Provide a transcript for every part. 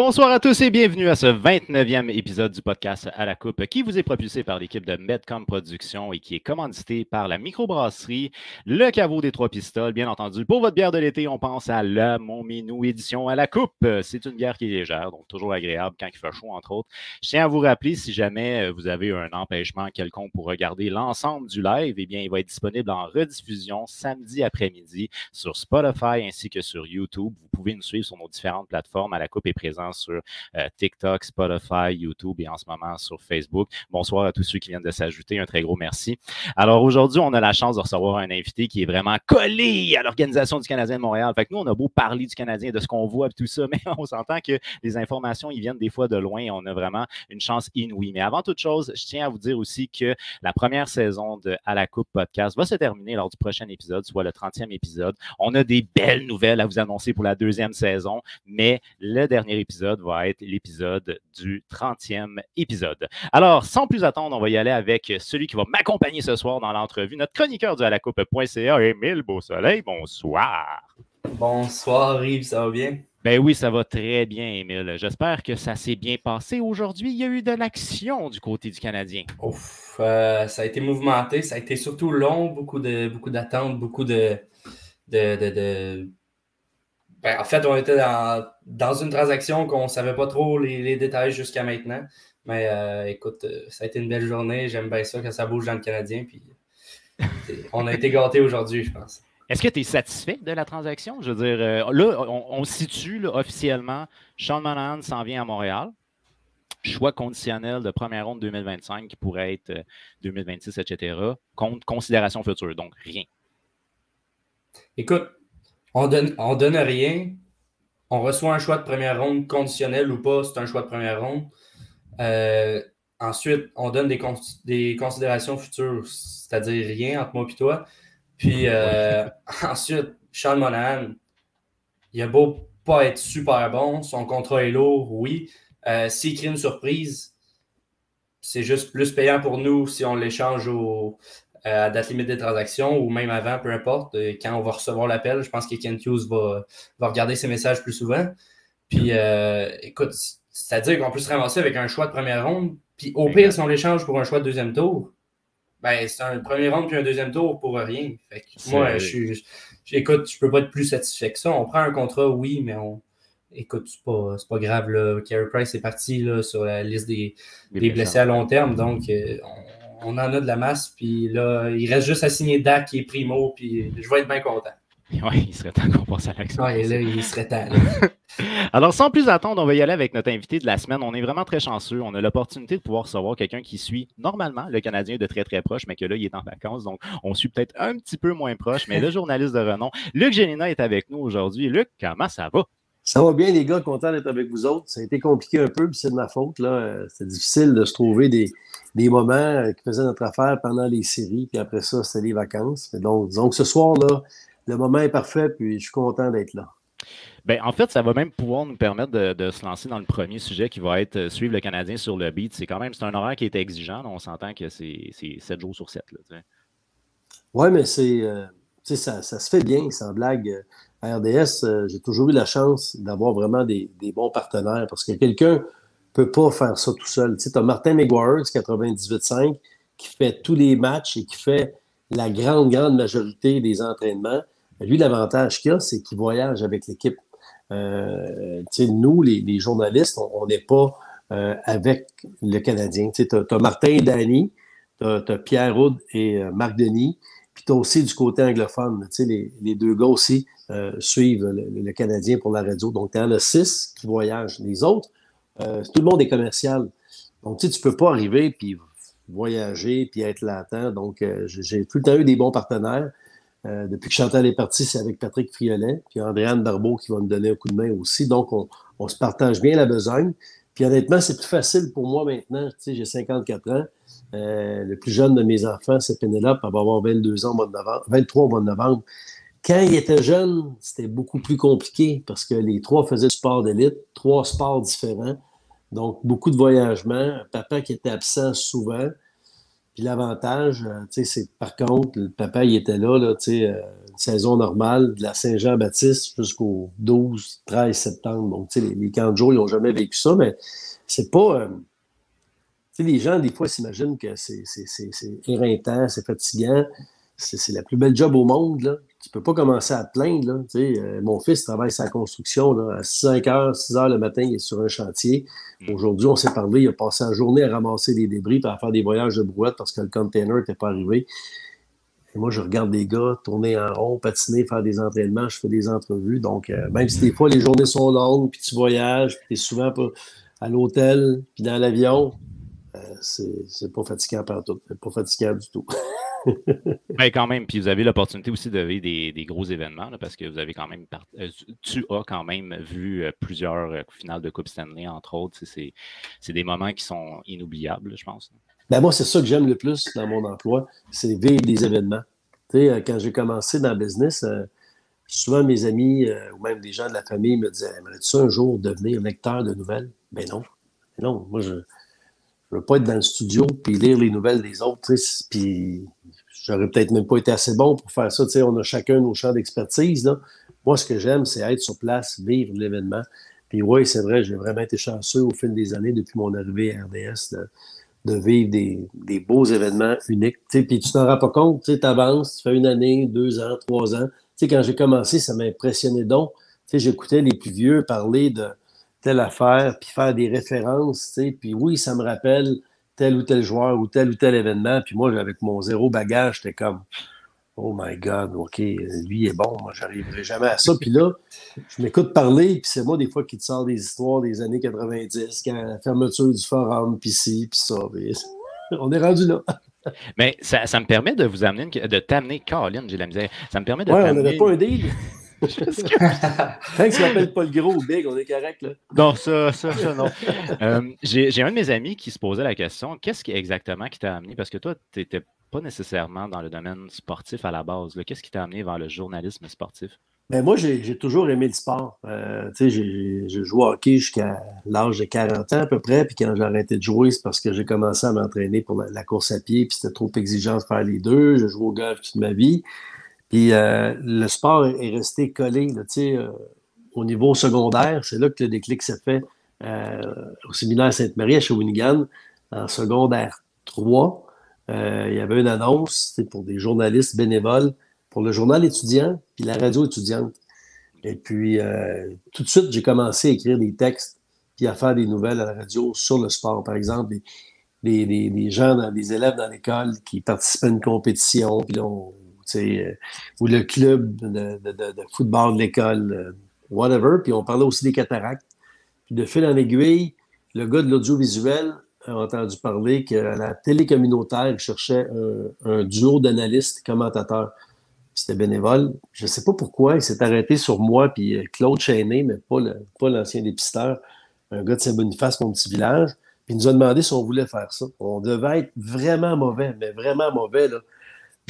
Bonsoir à tous et bienvenue à ce 29e épisode du podcast À la Coupe qui vous est propulsé par l'équipe de Medcom Productions et qui est commandité par la microbrasserie Le Caveau des Trois Pistoles. Bien entendu, pour votre bière de l'été, on pense à la Montminou édition À la Coupe. C'est une bière qui est légère, donc toujours agréable quand il fait chaud, entre autres. Je tiens à vous rappeler, si jamais vous avez un empêchement quelconque pour regarder l'ensemble du live, eh bien, il va être disponible en rediffusion samedi après-midi sur Spotify ainsi que sur YouTube. Vous pouvez nous suivre sur nos différentes plateformes. À la Coupe est présent sur TikTok, Spotify, YouTube et en ce moment sur Facebook. Bonsoir à tous ceux qui viennent de s'ajouter. Un très gros merci. Alors aujourd'hui, on a la chance de recevoir un invité qui est vraiment collé à l'organisation du Canadien de Montréal. Fait que nous, on a beau parler du Canadien, de ce qu'on voit et tout ça, mais on s'entend que les informations, ils viennent des fois de loin et on a vraiment une chance inouïe. Mais avant toute chose, je tiens à vous dire aussi que la première saison de À la Coupe podcast va se terminer lors du prochain épisode, soit le 30e épisode. On a des belles nouvelles à vous annoncer pour la deuxième saison, mais le dernier épisode va être l'épisode du 30e épisode. Alors, sans plus attendre, on va y aller avec celui qui va m'accompagner ce soir dans l'entrevue, notre chroniqueur du alacoupe.ca, Émile Beausoleil. Bonsoir. Bonsoir, Yves, ça va bien? Ben oui, ça va très bien, Émile. J'espère que ça s'est bien passé aujourd'hui. Il y a eu de l'action du côté du Canadien. Ouf, ça a été mouvementé, ça a été surtout long, beaucoup d'attentes, beaucoup de... Ben, en fait, on était dans une transaction qu'on ne savait pas trop les détails jusqu'à maintenant. Mais écoute, ça a été une belle journée. J'aime bien ça quand ça bouge dans le Canadien. Puis, on a été gâtés aujourd'hui, je pense. Est-ce que tu es satisfait de la transaction? Je veux dire, là, on situe là, officiellement, Sean Monahan s'en vient à Montréal. Choix conditionnel de première ronde 2025 qui pourrait être 2026, etc. Contre considération future, donc rien. Écoute, on donne rien. On reçoit un choix de première ronde conditionnel ou pas, c'est un choix de première ronde. Ensuite, on donne des considérations futures, c'est-à-dire rien entre moi et toi. Puis ensuite, Sean Monahan, il a beau pas être super bon, son contrat est lourd, oui. S'il crée une surprise, c'est juste plus payant pour nous si on l'échange à date limite des transactions ou même avant, peu importe. Quand on va recevoir l'appel, je pense que Kent Hughes va regarder ses messages plus souvent. Puis écoute, c'est-à-dire qu'on peut se ramasser avec un choix de première ronde, puis au pire, si on l'échange pour un choix de deuxième tour, ben c'est un premier round puis un deuxième tour pour rien. Fait que moi, écoute, je peux pas être plus satisfait que ça. On prend un contrat, oui, mais écoute, c'est pas grave. Là. Carey Price est parti là, sur la liste des blessés à long terme, donc on en a de la masse. Puis là, il reste juste à signer Dak qui est primo, puis je vais être bien content. Oui, il serait temps qu'on passe à l'action. Oui, là, il serait temps. Alors, sans plus attendre, on va y aller avec notre invité de la semaine. On est vraiment très chanceux. On a l'opportunité de pouvoir recevoir quelqu'un qui suit normalement le Canadien de très, très proche, mais que là, il est en vacances. Donc, on suit peut-être un petit peu moins proche, mais le journaliste de renom, Luc Gélinas, est avec nous aujourd'hui. Luc, comment ça va? Ça va bien, les gars. Content d'être avec vous autres. Ça a été compliqué un peu, puis c'est de ma faute. C'était difficile de se trouver des moments qui faisaient notre affaire pendant les séries, puis après ça, c'était les vacances. Mais donc, disons que ce soir-là, le moment est parfait, puis je suis content d'être là. Bien, en fait, ça va même pouvoir nous permettre de se lancer dans le premier sujet qui va être suivre le Canadien sur le beat. C'est un horaire qui est exigeant. On s'entend que c'est 7 jours sur 7. Oui, mais ça se fait bien, sans blague. À RDS, j'ai toujours eu la chance d'avoir vraiment des bons partenaires parce que quelqu'un ne peut pas faire ça tout seul. Tu sais, as Martin McGuire, 98.5, qui fait tous les matchs et qui fait la grande majorité des entraînements. Lui, l'avantage qu'il a, c'est qu'il voyage avec l'équipe. Nous, les journalistes, on n'est pas avec le Canadien. Tu as Martin et Danny, tu as Pierre Houd et Marc Denis, puis tu as aussi du côté anglophone. Les deux gars aussi suivent le Canadien pour la radio. Donc, tu en as 6 qui voyagent. Les autres, tout le monde est commercial. Donc, tu ne peux pas arriver puis voyager puis être latent. Donc, j'ai tout le temps eu des bons partenaires. Depuis que Chantal est parti, c'est avec Patrick Friolet, puis Andréane Barbeau qui va me donner un coup de main aussi. Donc, on se partage bien la besogne. Puis honnêtement, c'est plus facile pour moi maintenant. Tu sais, j'ai 54 ans. Le plus jeune de mes enfants, c'est Pénélope. Elle va avoir 22 ans au mois de novembre, 23 au mois de novembre. Quand il était jeune, c'était beaucoup plus compliqué parce que les 3 faisaient du sport d'élite, 3 sports différents. Donc, beaucoup de voyagements. Papa qui était absent souvent. Puis l'avantage, c'est par contre, le papa, il était là, une saison normale de la Saint-Jean-Baptiste jusqu'au 12-13 septembre. Donc, les camps de jour, ils n'ont jamais vécu ça, mais c'est pas... les gens, des fois, s'imaginent que c'est éreintant, c'est fatigant. C'est la plus belle job au monde, là. Tu peux pas commencer à te plaindre, là. Mon fils travaille sa construction, là. À 6 heures le matin, il est sur un chantier. Aujourd'hui, on s'est parlé, il a passé la journée à ramasser des débris et à faire des voyages de brouette parce que le container n'était pas arrivé. Et moi, je regarde des gars tourner en rond, patiner, faire des entraînements, je fais des entrevues. Donc, même si des fois, les journées sont longues, puis tu voyages, puis tu es souvent à l'hôtel, puis dans l'avion, c'est pas fatigant partout. C'est pas fatigant du tout. Ben, quand même, puis vous avez l'opportunité aussi de vivre des gros événements, là, parce que vous avez quand même tu as quand même vu plusieurs finales de Coupe Stanley, entre autres. C'est des moments qui sont inoubliables, je pense. Ben moi, c'est ça que j'aime le plus dans mon emploi, c'est vivre des événements. Quand j'ai commencé dans le business, souvent mes amis ou même des gens de la famille me disaient: aimerais-tu un jour devenir lecteur de nouvelles? Ben non. Non, moi, je veux pas être dans le studio puis lire les nouvelles des autres, puis j'aurais peut-être même pas été assez bon pour faire ça. On a chacun nos champs d'expertise, là. Moi, ce que j'aime, c'est être sur place, vivre l'événement. Puis oui, c'est vrai, j'ai vraiment été chanceux au fil des années, depuis mon arrivée à RDS, de vivre des beaux événements uniques. Puis tu t'en rends pas compte, tu avances, tu fais 1 année, 2 ans, 3 ans. Quand j'ai commencé, ça m'impressionnait donc. J'écoutais les plus vieux parler de telle affaire, puis faire des références, puis oui, ça me rappelle tel ou tel joueur ou tel événement, puis moi, avec mon zéro bagage, j'étais comme « Oh my God, OK, lui est bon, moi, j'arriverai jamais à ça. » Puis là, je m'écoute parler, puis c'est moi, des fois, qui te sors des histoires des années 90, quand la fermeture du forum, puis ci, puis ça. Puis on est rendu là. Mais ça me permet de vous amener, de t'amener, Caroline, j'ai la misère, ça me permet de t'amener... Ouais, on n'avait pas un deal. Tant que ça m'appelle pas le gros ou big, on est correct, là. Non, ça, non. J'ai un de mes amis qui se posait la question, qu'est-ce exactement qui t'a amené? Parce que toi, tu n'étais pas nécessairement dans le domaine sportif à la base. Qu'est-ce qui t'a amené vers le journalisme sportif? Ben moi, j'ai toujours aimé le sport. J'ai joué au hockey jusqu'à l'âge de 40 ans à peu près, puis quand j'ai arrêté de jouer, c'est parce que j'ai commencé à m'entraîner pour la course à pied, puis c'était trop exigeant de faire les deux. J'ai joué au golf toute ma vie. Puis le sport est resté collé là, au niveau secondaire. C'est là que le déclic s'est fait au séminaire Sainte-Marie à Shawinigan, en secondaire 3. Il y avait une annonce pour des journalistes bénévoles pour le journal étudiant puis la radio étudiante. Et puis, tout de suite, j'ai commencé à écrire des textes puis à faire des nouvelles à la radio sur le sport. Par exemple, des gens, des élèves dans l'école qui participaient à une compétition, puis là, ou le club de football de l'école, whatever. Puis on parlait aussi des cataractes. Puis de fil en aiguille, le gars de l'audiovisuel a entendu parler qu'à la télé communautaire, il cherchait un duo d'analystes commentateurs. C'était bénévole. Je ne sais pas pourquoi, il s'est arrêté sur moi puis Claude Chesnay, mais pas l'ancien dépisteur, un gars de Saint-Boniface, mon petit village. Puis il nous a demandé si on voulait faire ça. On devait être vraiment mauvais, mais vraiment mauvais, là.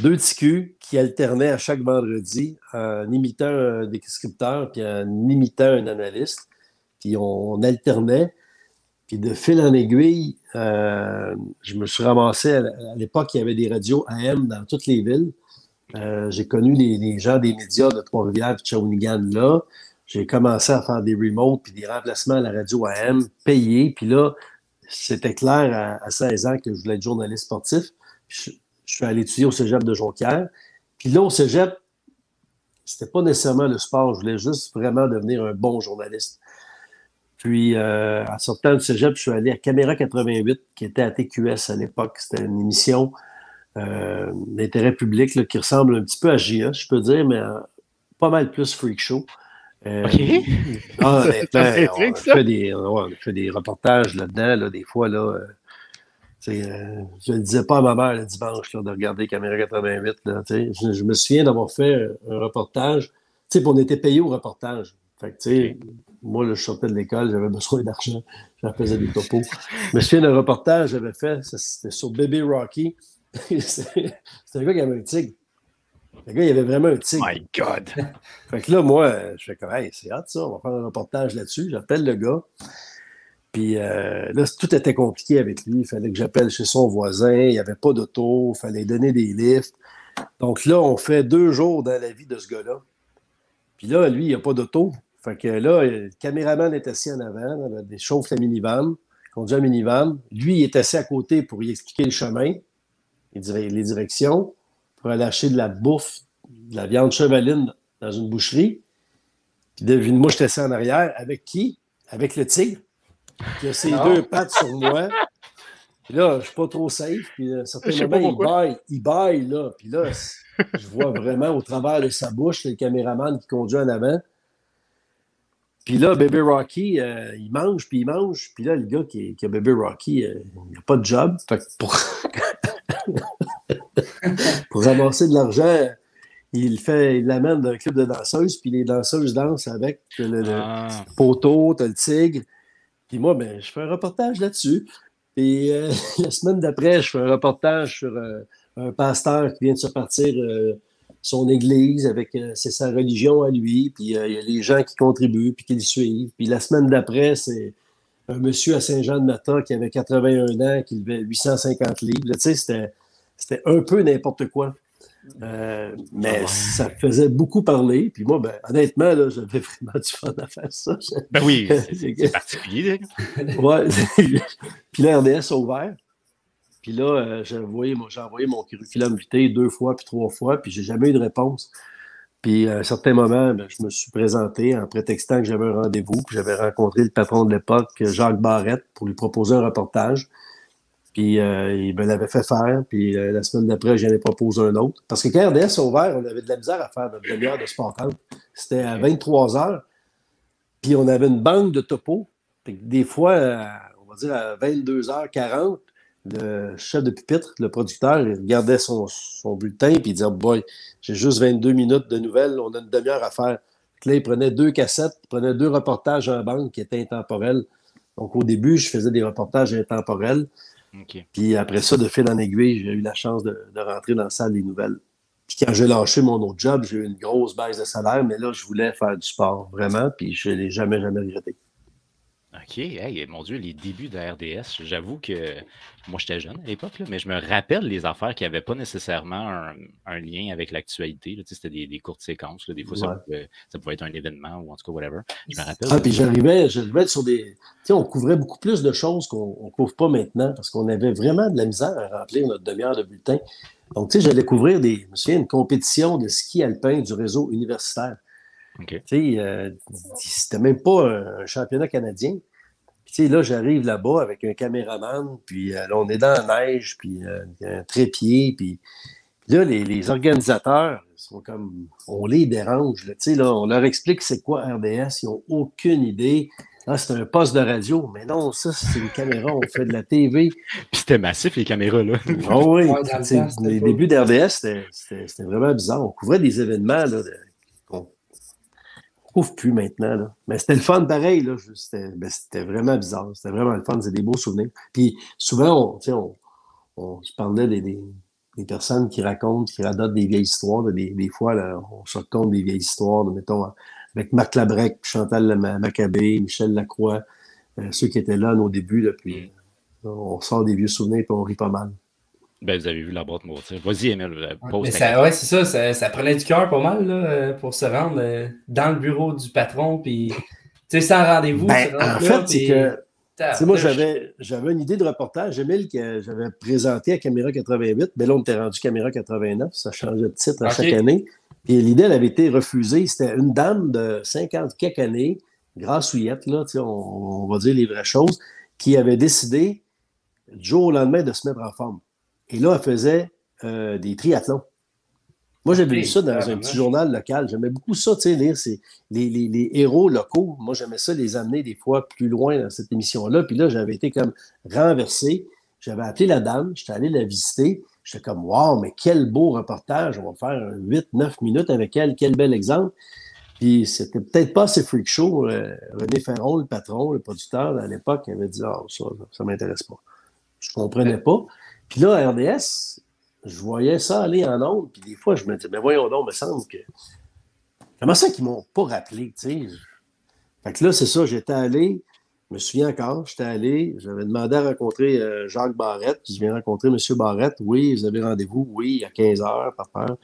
2 TQ qui alternaient à chaque vendredi en imitant un descripteur puis en imitant un analyste. Puis on alternait. Puis de fil en aiguille, je me suis ramassé. À l'époque, il y avait des radios AM dans toutes les villes. J'ai connu les gens des médias de Trois-Rivières et de Shawinigan là. J'ai commencé à faire des remotes puis des remplacements à la radio AM payés. Puis là, c'était clair à 16 ans que je voulais être journaliste sportif. Je suis allé étudier au cégep de Jonquière. Puis là, au cégep, c'était pas nécessairement le sport. Je voulais juste vraiment devenir un bon journaliste. Puis, en sortant du cégep, je suis allé à Caméra 88, qui était à TQS à l'époque. C'était une émission d'intérêt public là, qui ressemble un petit peu à GA, je peux dire, mais pas mal plus freak show. OK. On fait des reportages là-dedans, là, des fois, là. Je ne le disais pas à ma mère le dimanche là, de regarder Caméra 88. Là, je me souviens d'avoir fait un reportage. Puis on était payé au reportage. Fait que, moi, là, je sortais de l'école, j'avais besoin d'argent. J'en faisais des topos. Je me souviens d'un reportage que j'avais fait, c'était sur Baby Rocky. C'était un gars qui avait un tigre. Le gars, il avait vraiment un tigre. My God! Fait que là, moi, je fais comme, hey, c'est hot ça, on va faire un reportage là-dessus. J'appelle le gars. Puis là, tout était compliqué avec lui. Il fallait que j'appelle chez son voisin. Il n'y avait pas d'auto. Il fallait donner des lifts. Donc là, on fait 2 jours dans la vie de ce gars-là. Puis là, lui, il n'y a pas d'auto. Fait que là, le caméraman est assis en avant, il chauffe la minivan, conduit la minivan. Lui, il est assis à côté pour lui expliquer le chemin, les directions, pour aller acheter de la bouffe, de la viande chevaline dans une boucherie. Puis devine, moi, je suis assis en arrière. Avec qui? Avec le tigre, qui a ses 2 pattes sur moi. Puis là, je ne suis pas trop safe. Puis à un certain moment, il baille, là. Puis là, je vois vraiment au travers de sa bouche le caméraman qui conduit en avant. Puis là, Bébé Rocky, il mange, puis il mange. Puis là, le gars qui a Bébé Rocky, il n'a pas de job. Fait que pour ramasser de l'argent, il l'amène dans un club de danseuses, puis les danseuses dansent avec le poteau, t'as le tigre. Puis moi, ben, je fais un reportage là-dessus. Puis la semaine d'après, je fais un reportage sur un pasteur qui vient de se partir son église avec c'est sa religion à lui. Puis il y a les gens qui contribuent puis qui le suivent. Puis la semaine d'après, c'est un monsieur à Saint-Jean-de-Mata qui avait 81 ans, qui levait 850 livres. Tu sais, c'était un peu n'importe quoi. Mais ça faisait beaucoup parler. Puis moi, ben, honnêtement, là, j'avais vraiment du fun à faire ça. Ben oui, c'est particulier. Ouais. Puis là, RDS a ouvert. Puis là, j'ai envoyé mon curriculum vitae 2 fois, puis 3 fois, puis j'ai jamais eu de réponse. Puis à un certain moment, ben, je me suis présenté en prétextant que j'avais un rendez-vous, puis j'avais rencontré le patron de l'époque, Jacques Barrette, pour lui proposer un reportage. Puis il me l'avait fait faire. Puis la semaine d'après, j'en ai proposé un autre. Parce que quand RDS a ouvert, on avait de la misère à faire notre demi-heure de sport. C'était à 23 heures. Puis on avait une banque de topos. Des fois, on va dire à 22h40, le chef de pupitre, le producteur, il regardait son bulletin puis il disait « Boy, j'ai juste 22 minutes de nouvelles, on a une demi-heure à faire. » Là, il prenait 2 cassettes, il prenait 2 reportages en banque qui étaient intemporels. Donc au début, je faisais des reportages intemporels. Okay. Puis après ça, de fil en aiguille, j'ai eu la chance de rentrer dans la salle des nouvelles. Puis quand j'ai lâché mon autre job, j'ai eu une grosse baisse de salaire, mais là, je voulais faire du sport, vraiment, puis je ne l'ai jamais regretté. OK. Hey, mon Dieu, les débuts de RDS, j'avoue que moi, j'étais jeune à l'époque, mais je me rappelle les affaires qui n'avaient pas nécessairement un lien avec l'actualité. C'était des courtes séquences. Là. Des fois, ça pouvait être un événement ou en tout cas, whatever. Je me rappelle. Puis j'arrivais sur des... Tu sais, on couvrait beaucoup plus de choses qu'on ne couvre pas maintenant parce qu'on avait vraiment de la misère à remplir notre demi-heure de bulletin. Donc, tu sais, j'allais couvrir je me souviens, une compétition de ski alpin du réseau universitaire. Okay. Tu sais, c'était même pas un championnat canadien. Puis, tu sais, là, j'arrive là-bas avec un caméraman, puis là, on est dans la neige, puis un trépied, puis là, les organisateurs sont comme, on les dérange, là, tu sais, là, on leur explique c'est quoi RDS, ils n'ont aucune idée. Ah, c'est un poste de radio, mais non, ça, c'est une caméra, on fait de la TV. Puis c'était massif, les caméras, là. Oh oui, les débuts d'RDS, c'était vraiment bizarre. On couvrait des événements, là, qu'on ne couvre plus maintenant, là. Mais c'était le fun pareil, là. C'était vraiment bizarre. C'était vraiment le fun, c'est des beaux souvenirs. Puis souvent, on se parlait des personnes qui racontent, qui radotent des vieilles histoires. Des fois, là, on se raconte des vieilles histoires, mettons, avec Marc Labrec, Chantal Maccabé, Michel Lacroix, ceux qui étaient là à nos débuts. Là, puis, on sort des vieux souvenirs et on rit pas mal. Ben, vous avez vu la boîte mourir. Vas-y, Emile, pose c'est ça prenait du cœur pas mal là, pour se rendre dans le bureau du patron, puis sans rendez-vous. En fait, c'est que moi, j'avais une idée de reportage, Emile, que j'avais présenté à Caméra 88. Mais là, on était rendu Caméra 89. Ça changeait de titre à chaque année. Puis l'idée, elle avait été refusée. C'était une dame de 50 quelques années, grassouillette, là, on va dire les vraies choses, qui avait décidé, du jour au lendemain, de se mettre en forme. Et là, elle faisait des triathlons. Moi, j'avais lu ça dans un petit journal local. J'aimais beaucoup ça, lire les héros locaux. Moi, j'aimais ça les amener des fois plus loin dans cette émission-là. Puis là, j'avais été comme renversé. J'avais appelé la dame, j'étais allé la visiter. J'étais comme, wow, mais quel beau reportage. On va faire 8-9 minutes avec elle. Quel bel exemple. Puis c'était peut-être pas assez freak show. René Ferron, le patron, le producteur, à l'époque, avait dit, ça m'intéresse pas. Je comprenais pas. Puis là, à RDS, je voyais ça aller en ondes, puis des fois, je me disais, mais voyons donc, il me semble que... Comment ça qu'ils m'ont pas rappelé, tu sais? Fait que là, c'est ça, j'étais allé, me souviens encore, j'étais allé, j'avais demandé à rencontrer Jacques Barrette, puis je viens rencontrer M. Barrette. Oui, vous avez rendez-vous, oui, à 15 heures, papa.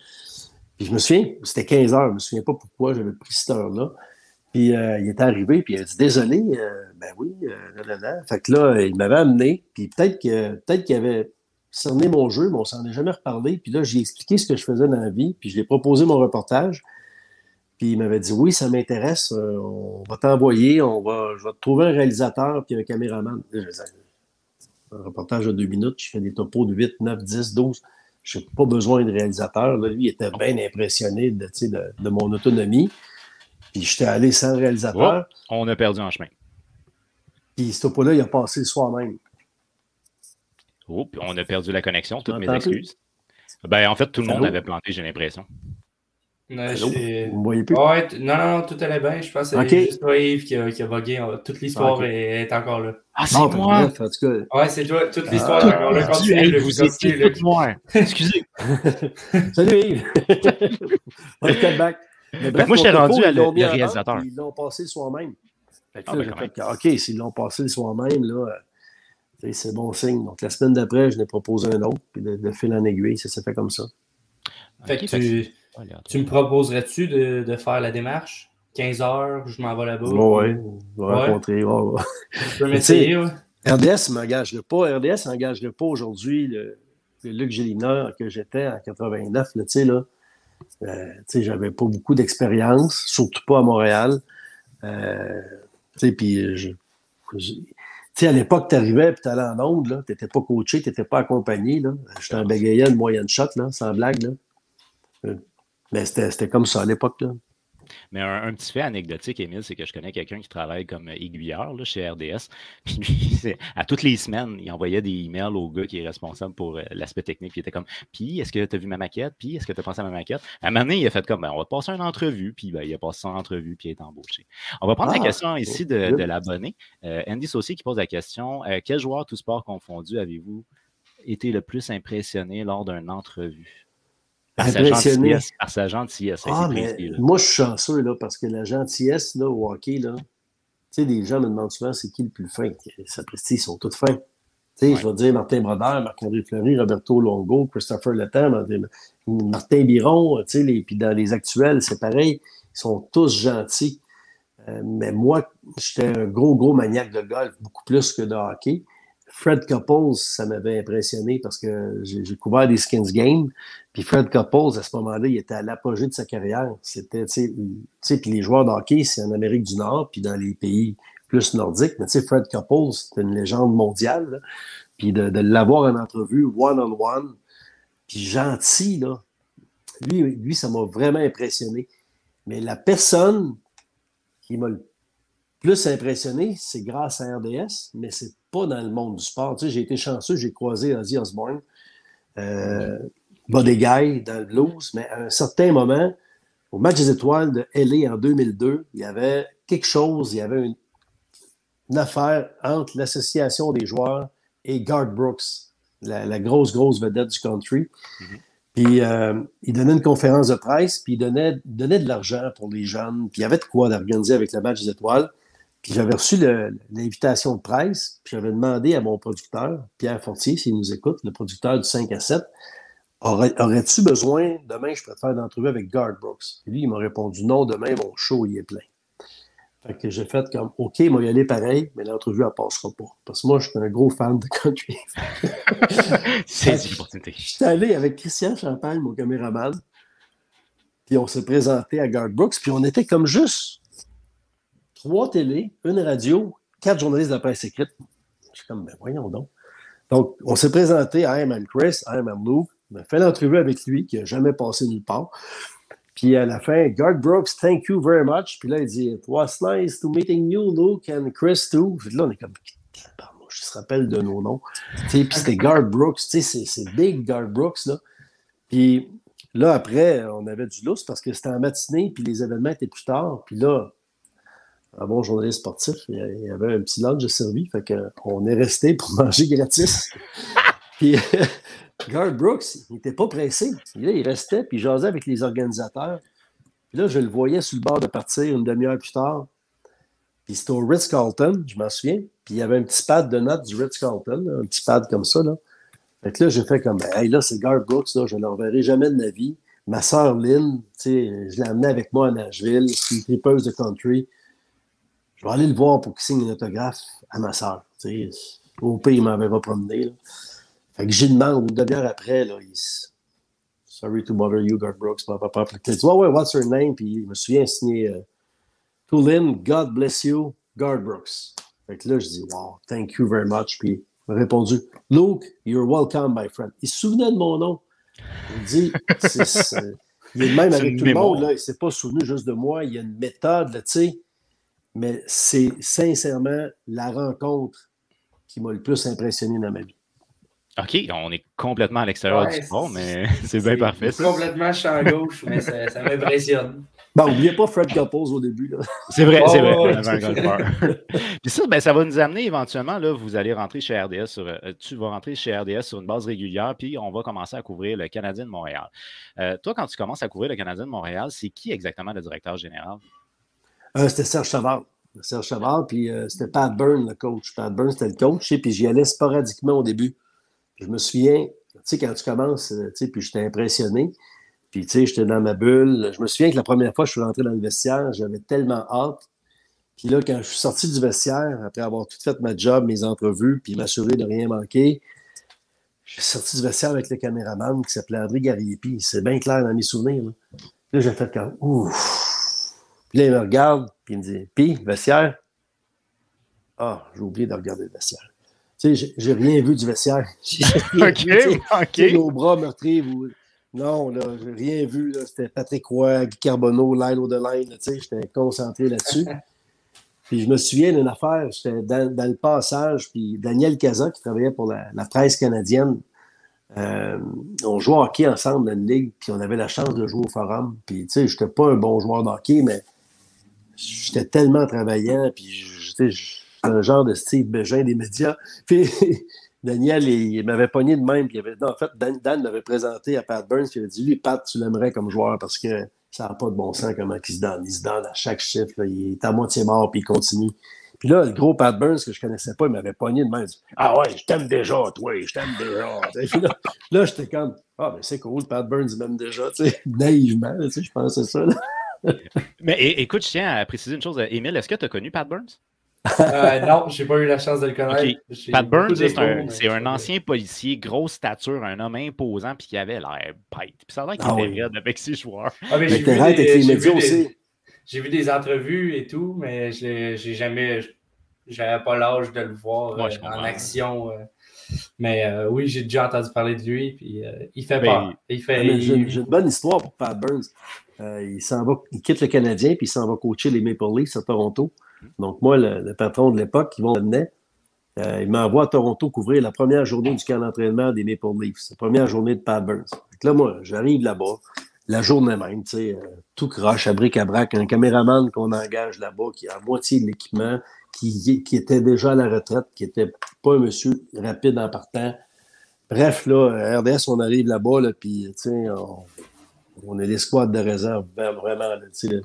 Puis je me souviens, c'était 15 heures, je me souviens pas pourquoi j'avais pris cette heure-là. Puis il est arrivé, puis il a dit désolé, ben oui, nanana. Fait que là, il m'avait amené, puis peut-être qu'il avait cerné mon jeu, mais on s'en est jamais reparlé. Puis là, j'ai expliqué ce que je faisais dans la vie, puis je lui ai proposé mon reportage. Puis il m'avait dit oui, ça m'intéresse, on va t'envoyer, je vais te trouver un réalisateur puis un caméraman. Là, je disais, un reportage de 2 minutes, je fais des topos de 8, 9, 10, 12. Je n'ai pas besoin de réalisateur. Là, lui, il était bien impressionné de mon autonomie. Puis j'étais allé sans réalisateur. Oh, on a perdu en chemin. Puis ce topo-là, il a passé le soir même. Oh, puis on a perdu la connexion, toutes mes excuses. Ben, en fait, tout le monde avait planté, j'ai l'impression. Non, vous me voyez plus? Ouais, non, tout allait bien. Je pense que c'est juste toi, Yves, qui a bugué. Toute l'histoire est encore là. Ah, c'est moi! Bref, en tout cas... Ouais, c'est toi. Toute l'histoire est encore là. Continue, vous étiez tout moi. Excusez. Salut, Yves! Welcome back. Mais bref, moi, j'étais rendu à le réalisateur. Ils l'ont passé le soir même. Fait que là, j'ai fait OK, s'ils l'ont passé le soir même, là, c'est bon signe. Donc, la semaine d'après, je l'ai proposé un autre, puis de fil en aiguille, ça s'est fait comme ça. Fait que tu me proposerais-tu de faire la démarche? 15 heures, je m'en vais là-bas. Oui, on va rencontrer. Ouais. Je peux m'essayer, ouais. RDS n'engagerait pas. RDS n'engagerait pas aujourd'hui le Luc Gélina que j'étais en 89. Tu sais, j'avais pas beaucoup d'expérience, surtout pas à Montréal. Puis, à l'époque, tu arrivais et tu allais en onde, tu n'étais pas coaché, tu n'étais pas accompagné. J'étais en bégayant une moyenne shot, là, sans blague. Là. Mais c'était comme ça à l'époque. Là. Mais un petit fait anecdotique, Émile, c'est que je connais quelqu'un qui travaille comme aiguilleur là, chez RDS. Puis lui, à toutes les semaines, il envoyait des emails au gars qui est responsable pour l'aspect technique. Puis il était comme, puis est-ce que tu as vu ma maquette? Puis est-ce que tu as pensé à ma maquette? À un moment donné, il a fait comme, on va te passer une entrevue. Puis il a passé son entrevue, puis il est embauché. On va prendre la question ici de l'abonné. Andy Saucier qui pose la question, quel joueur tout sport confondu avez-vous été le plus impressionné lors d'une entrevue? Par sa gentillesse. Moi, je suis chanceux, là, parce que la gentillesse, là, au hockey, là, tu sais, les gens me demandent souvent c'est qui le plus fin. Sapristi, ils sont tous fins. Tu sais, je vais dire Martin Brodeur, Marc-André Fleury, Roberto Longo, Christopher Letang, Martin Biron, tu sais, puis dans les actuels, c'est pareil. Ils sont tous gentils. Mais moi, j'étais un gros maniaque de golf, beaucoup plus que de hockey. Fred Couples, ça m'avait impressionné parce que j'ai couvert des Skins Games. Puis Fred Couples, à ce moment-là, il était à l'apogée de sa carrière. C'était, tu sais, puis les joueurs de hockey, c'est en Amérique du Nord, puis dans les pays plus nordiques. Mais tu sais, Fred Couples, c'est une légende mondiale. Là. Puis de l'avoir en entrevue, one-on-one, puis gentil, là. Lui, ça m'a vraiment impressionné. Mais la personne qui m'a le plus impressionné, c'est grâce à RDS, mais c'est pas dans le monde du sport. Tu sais, j'ai été chanceux, j'ai croisé Ozzy Osbourne, Buddy Guy dans le blues, mais à un certain moment, au match des étoiles de LA en 2002, il y avait quelque chose, il y avait une affaire entre l'association des joueurs et Garth Brooks, la grosse vedette du country. Puis il donnait une conférence de presse, puis il donnait de l'argent pour les jeunes, puis il y avait de quoi d'organiser avec le match des étoiles. Puis j'avais reçu l'invitation de presse, puis j'avais demandé à mon producteur, Pierre Fortier, s'il nous écoute, le producteur du 5 à 7, aurais-tu besoin, demain, je pourrais te faire une entrevue avec Garth Brooks? Et lui, il m'a répondu non, demain, mon show, il est plein. Fait que j'ai fait comme, OK, il m'a y aller pareil, mais l'entrevue, elle passera pas. Parce que moi, je suis un gros fan de country. C'est l'opportunité. Je suis allé avec Christian Champagne, mon caméraman, puis on s'est présenté à Garth Brooks, puis on était comme juste 3 télés, une radio, 4 journalistes de la presse écrite. Je suis comme, ben voyons donc. Donc, on s'est présenté à I'm Chris, I'm Luke. On a fait l'entrevue avec lui, qui n'a jamais passé nulle part. Puis à la fin, Garth Brooks, thank you very much. Puis là, il dit, it was nice to meeting you, Luke, and Chris too. Puis là, on est comme, je se rappelle de nos noms. Puis c'était Garth Brooks, c'est big Garth Brooks, là. Puis là, après, on avait du lousse parce que c'était en matinée, puis les événements étaient plus tard. Puis là, un bon journaliste sportif, il y avait un petit lunch de servi, fait qu'on est resté pour manger gratis. Puis Garth Brooks, il n'était pas pressé. Puis là, il restait, puis il jasait avec les organisateurs. Puis là, je le voyais sur le bord de partir une demi-heure plus tard. Puis c'était au Ritz-Carlton, je m'en souviens. Puis il y avait un petit pad de notes du Ritz-Carlton, là, un petit pad comme ça. Là. Fait que là, j'ai fait comme, hey, là, c'est Garth Brooks, là, je ne le reverrai jamais de ma vie. Ma sœur Lynn, je l'ai amenée avec moi à Nashville, c'est une tripeuse de country. Je vais aller le voir pour qu'il signe un autographe à ma sœur. Au pire, il m'avait pas promené. Là. Fait que j'y demande, une demi-heure après, là, sorry to bother you, Garth Brooks, papa. Fait que, ouais, what's her name? Puis il me souvient signé To Lynn, God bless you, Garth Brooks. Fait que là, je dis, wow, thank you very much. Puis il m'a répondu, Luke, you're welcome, my friend. Il se souvenait de mon nom. Il dit, il est de même avec tout le monde, là. Il ne s'est pas souvenu juste de moi. Il y a une méthode, tu sais. Mais c'est sincèrement la rencontre qui m'a le plus impressionné dans ma vie. OK, on est complètement à l'extérieur du sport, mais c'est bien parfait. C'est complètement champ gauche, mais ça m'impressionne. Bon, n'oubliez pas Fred Couples au début. Là. C'est vrai, c'est vrai. On avait un golfeur. Puis ça, ben, ça va nous amener éventuellement, là, vous allez rentrer chez RDS tu vas rentrer chez RDS sur une base régulière, puis on va commencer à couvrir le Canadien de Montréal. Toi, quand tu commences à couvrir le Canadien de Montréal, c'est qui exactement le directeur général? C'était Serge Savard. Serge Savard, puis c'était Pat Byrne, le coach. Pat Byrne, c'était le coach, puis j'y allais sporadiquement au début. Je me souviens, tu sais, quand tu commences, tu sais, puis j'étais impressionné. Puis, tu sais, j'étais dans ma bulle. Je me souviens que la première fois que je suis rentré dans le vestiaire, j'avais tellement hâte. Puis là, quand je suis sorti du vestiaire, après avoir tout fait ma job, mes entrevues, puis m'assurer de rien manquer, je suis sorti du vestiaire avec le caméraman qui s'appelait André Gariepi. C'est bien clair dans mes souvenirs. Là, j'ai fait comme, ouf. Puis là, il me regarde, puis il me dit, puis, vestiaire? Ah, j'ai oublié de regarder le vestiaire. Tu sais, j'ai rien vu du vestiaire. OK. Nos bras meurtris, non, là, j'ai rien vu. Là. C'était Patrick Roy, Guy Carbonneau, Lyle O'Deline. Tu sais, j'étais concentré là-dessus. Puis je me souviens d'une affaire, j'étais dans le passage, puis Daniel Cazan, qui travaillait pour la presse canadienne, on jouait au hockey ensemble dans une ligue, puis on avait la chance de jouer au Forum. Puis, tu sais, j'étais pas un bon joueur de hockey, mais j'étais tellement travaillant, puis j'étais un genre de Steve Bégin des médias. Puis Daniel, il m'avait pogné de même. Puis en fait, Dan m'avait présenté à Pat Burns. Puis il avait dit, lui, Pat, tu l'aimerais comme joueur parce que ça n'a pas de bon sens comment il se donne. Il se donne à chaque chiffre. Là, il est à moitié mort, puis il continue. Puis là, le gros Pat Burns que je ne connaissais pas, il m'avait pogné de même. Il dit, ah ouais, je t'aime déjà, toi, je t'aime déjà. Puis là j'étais comme, ah, ben c'est cool, Pat Burns, il m'aime déjà. Naïvement, je pensais ça. Là. Mais écoute, je tiens à préciser une chose. Émile, est-ce que tu as connu Pat Burns? Non, j'ai pas eu la chance de le connaître. Okay. Pat Burns, c'est un ancien policier, grosse stature, un homme imposant, puis qui avait l'air bête. Puis ça a l'air qu'il était raide avec ses joueurs. Ah, mais j'ai vu des entrevues et tout, mais j'avais pas l'âge de le voir en action. Mais oui, j'ai déjà entendu parler de lui, puis il fait peur. J'ai une bonne histoire pour Pat Burns. Il quitte le Canadien, puis il s'en va coacher les Maple Leafs à Toronto. Donc, moi, le patron de l'époque, Yvon Lednet, il m'envoie à Toronto couvrir la première journée du camp d'entraînement des Maple Leafs, la première journée de Pat Burns. Donc là, moi, j'arrive là-bas, la journée même, tu sais, tout croche, à bric-à-brac, un caméraman qu'on engage là-bas, qui a la moitié de l'équipement, qui était déjà à la retraite, qui n'était pas un monsieur rapide en partant. Bref, là, RDS, on arrive là-bas, là, puis, tu sais, on est l'escouade de réserve, vraiment, tu sais.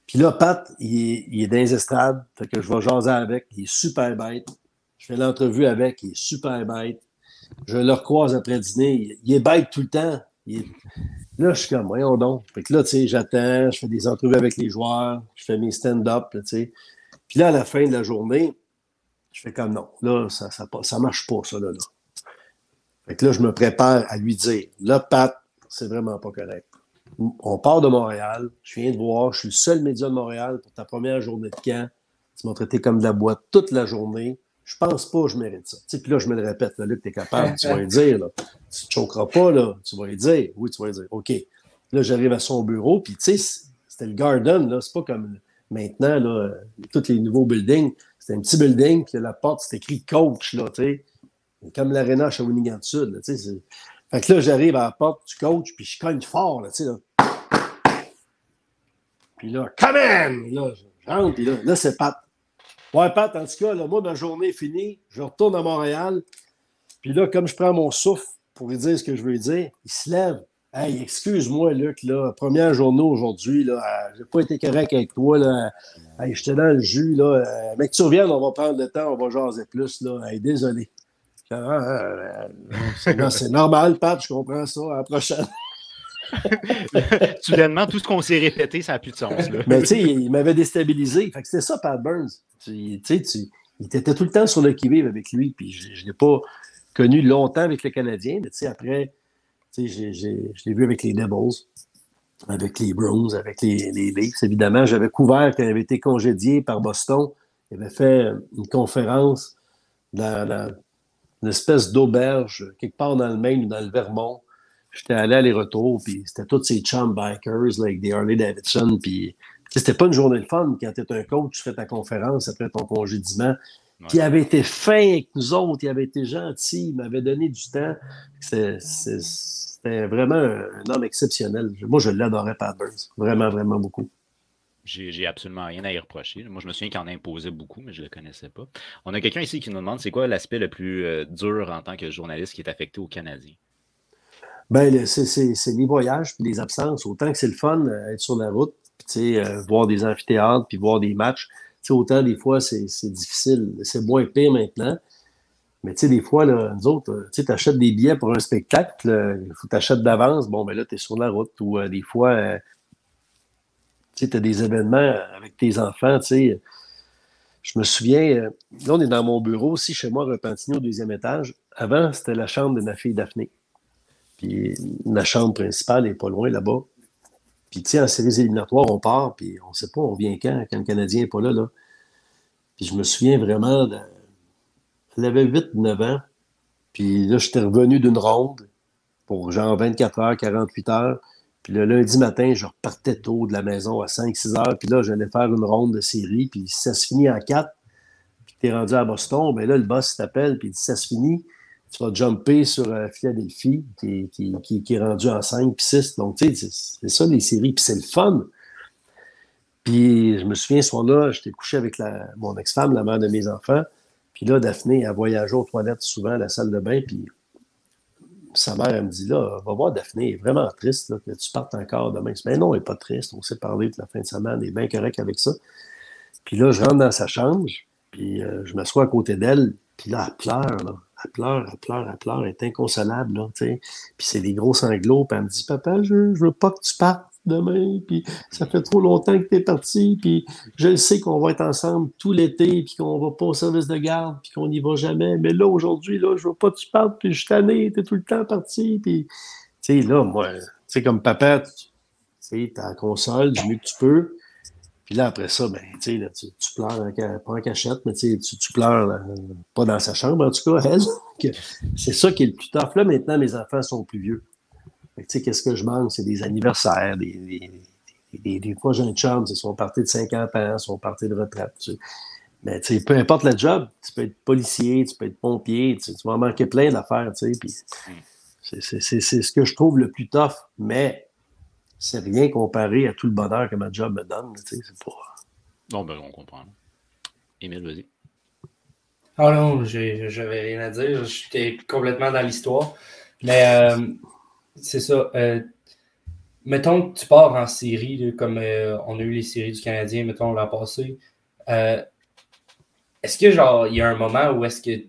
Puis là, Pat, il est dans les estrades, fait que je vais jaser avec, il est super bête. Je fais l'entrevue avec, il est super bête. Je le recroise après dîner, il est bête tout le temps. Là, je suis comme, voyons donc. Fait que là, tu sais, j'attends, je fais des entrevues avec les joueurs, je fais mes stand-up, tu sais. Puis là, à la fin de la journée, je fais comme non. Là, ça marche pas, ça, là. Fait que là, je me prépare à lui dire, là, Pat, c'est vraiment pas correct. On part de Montréal, je viens de voir, je suis le seul média de Montréal pour ta première journée de camp. Tu m'as traité comme de la boîte toute la journée. Je pense pas que je mérite ça. Tu sais, puis là, je me le répète, là, Luc, t'es capable, tu vas lui dire, là. Tu te choqueras pas, là, tu vas lui dire. Oui, tu vas lui dire. OK. Là, j'arrive à son bureau, puis tu sais, c'était le Garden, là, c'est pas comme maintenant, là, tous les nouveaux buildings. C'était un petit building, puis la porte, c'est écrit coach, là, tu sais. Comme l'aréna à Shawinigan-Sud, là, tu sais. Fait que là, j'arrive à la porte du coach, puis je cogne fort, là, tu sais, là. Puis là, come on! Là, je rentre, puis là, c'est Pat. Ouais, Pat, en tout cas, là, moi, ma journée est finie. Je retourne à Montréal. Puis là, comme je prends mon souffle pour lui dire ce que je veux lui dire, il se lève. Hey, excuse-moi, Luc, là, première journée aujourd'hui, là, j'ai pas été correct avec toi, là. Hey, j'étais dans le jus, là. Mais que tu reviennes, on va prendre le temps, on va jaser plus, là. Hey, désolé. C'est normal, Pat, je comprends ça. À la prochaine. Soudainement, tout ce qu'on s'est répété, ça n'a plus de sens. Là. Mais tu sais, il m'avait déstabilisé. Fait que c'était ça, Pat Burns. Il était tout le temps sur le qui-vive avec lui, puis je ne l'ai pas connu longtemps avec le Canadien, mais tu sais, après, tu sais, je l'ai vu avec les Devils, avec les Bruins, avec les Leafs. Évidemment, j'avais couvert quand il avait été congédié par Boston. Il avait fait une conférence dans une espèce d'auberge, quelque part dans le Maine ou dans le Vermont. J'étais allé aller-retour, puis c'était tous ces chum bikers là, avec des Harley Davidson. Puis c'était pas une journée de fun quand tu es un coach, tu fais ta conférence après ton congédiement. Ouais. Puis il avait été fin avec nous autres, il avait été gentil, il m'avait donné du temps. C'était vraiment un homme exceptionnel. Moi, je l'adorais, Pat Burns. Vraiment, vraiment beaucoup. J'ai absolument rien à y reprocher. Moi, je me souviens qu'il en imposait beaucoup, mais je ne le connaissais pas. On a quelqu'un ici qui nous demande c'est quoi l'aspect le plus dur en tant que journaliste qui est affecté aux Canadiens? Ben, c'est les voyages puis les absences. Autant que c'est le fun être sur la route, puis voir des amphithéâtres puis voir des matchs. Autant des fois, c'est difficile. C'est moins pire maintenant. Mais des fois, là, nous autres, tu achètes des billets pour un spectacle, il faut que tu achètes d'avance. Bon, ben là, tu es sur la route. Ou des fois, tu as des événements avec tes enfants. Je me souviens, là, on est dans mon bureau aussi, chez moi, à Repentigny, au 2e étage. Avant, c'était la chambre de ma fille Daphné. Puis la chambre principale n'est pas loin là-bas. Puis, en séries éliminatoires, on part, puis on ne sait pas, on vient quand le Canadien n'est pas là. Puis je me souviens vraiment, elle avait 8-9 ans. Puis là, j'étais revenu d'une ronde pour genre 24 heures, 48 heures. Puis le lundi matin, je repartais tôt de la maison à 5-6 heures. Puis là, j'allais faire une ronde de série. Puis si ça se finit en 4, puis t'es rendu à Boston, bien là, le boss t'appelle, puis il dit ça se finit. Tu vas jumper sur Philadelphie, qui est rendu en 5 puis 6. Donc, tu sais, c'est ça, les séries. Puis c'est le fun. Puis je me souviens, ce soir-là, j'étais couché avec mon ex-femme, la mère de mes enfants. Puis là, Daphné, elle voyageait aux toilettes souvent à la salle de bain. Puis sa mère, elle me dit, là, va voir Daphné, elle est vraiment triste là, que tu partes encore demain. Mais non, elle n'est pas triste. On s'est parlé toute la fin de semaine. Elle est bien correcte avec ça. Puis là, je rentre dans sa chambre. Puis je m'assois à côté d'elle. Puis là, elle pleure, là. Elle pleure, elle est inconsolable, là, tu sais. Puis c'est des gros sanglots, puis elle me dit, papa, je veux pas que tu partes demain, puis ça fait trop longtemps que tu es parti, puis je sais qu'on va être ensemble tout l'été, puis qu'on va pas au service de garde, puis qu'on n'y va jamais, mais là, aujourd'hui, là, je veux pas que tu partes, puis je suis tanné, t'es tout le temps parti, puis, tu sais, là, moi, tu sais, comme papa, tu sais, t'as la console du mieux que tu peux. Puis là, après ça, ben, tu pleures, pas en cachette, mais tu pleures, là, pas dans sa chambre, en tout cas, elle. C'est ça qui est le plus tough. Là, maintenant, mes enfants sont plus vieux. Tu sais, qu'est-ce que je manque? C'est des anniversaires, des fois, j'ai un chum, ils sont partis de 50 ans, ils sont partis de retraite. Mais tu sais, peu importe le job, tu peux être policier, tu peux être pompier, tu vas en manquer plein d'affaires, tu sais. Puis c'est ce que je trouve le plus tough, mais c'est rien comparé à tout le bonheur que ma job me donne. Tu sais, c'est pas... Non, ben on comprend. Émile, vas-y. Ah non, j'avais rien à dire. J'étais complètement dans l'histoire. Mais c'est ça. Mettons que tu pars en série, là, comme on a eu les séries du Canadien, mettons, l'an passé. Est-ce que, genre, il y a un moment où est-ce que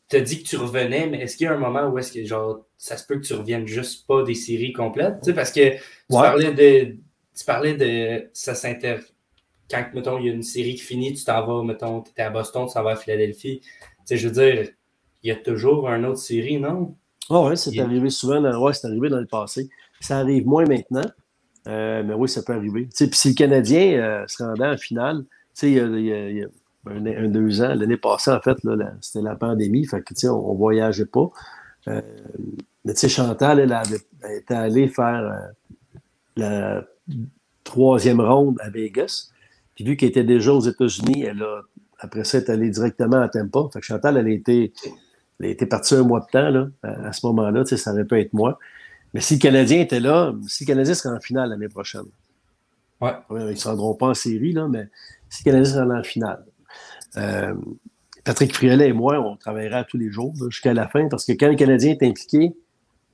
tu as dit que tu revenais, mais est-ce qu'il y a un moment où est-ce que, genre, ça se peut que tu reviennes juste pas des séries complètes? Tu sais, parce que tu parlais de ça s'inter... Quand, mettons, il y a une série qui finit, tu t'en vas, mettons, tu étais à Boston, tu t'en vas à Philadelphie. Tu sais, je veux dire, il y a toujours une autre série, non? Ah oui, c'est arrivé souvent. C'est arrivé dans le passé. Ça arrive moins maintenant, mais oui, ça peut arriver. Tu sais, puis si le Canadien se rendait en finale, tu sais, il y a 2 ans, l'année passée, en fait, là, c'était la pandémie, fait que, tu sais, on voyageait pas. Mais tu sais, Chantal, elle était allée faire la 3e ronde à Vegas. Puis vu qu'elle était déjà aux États-Unis, après ça, elle est allée directement à Tampa. Fait que Chantal, elle a été partie un mois de temps là, à ce moment-là. Tu sais, ça aurait pu être moi. Mais si le Canadien était là, si le Canadien serait en finale l'année prochaine. Ouais. Ils ne se rendront pas en série, là, mais si le Canadien serait en finale. Patrick Friolet et moi, on travaillera tous les jours jusqu'à la fin parce que quand le Canadien est impliqué,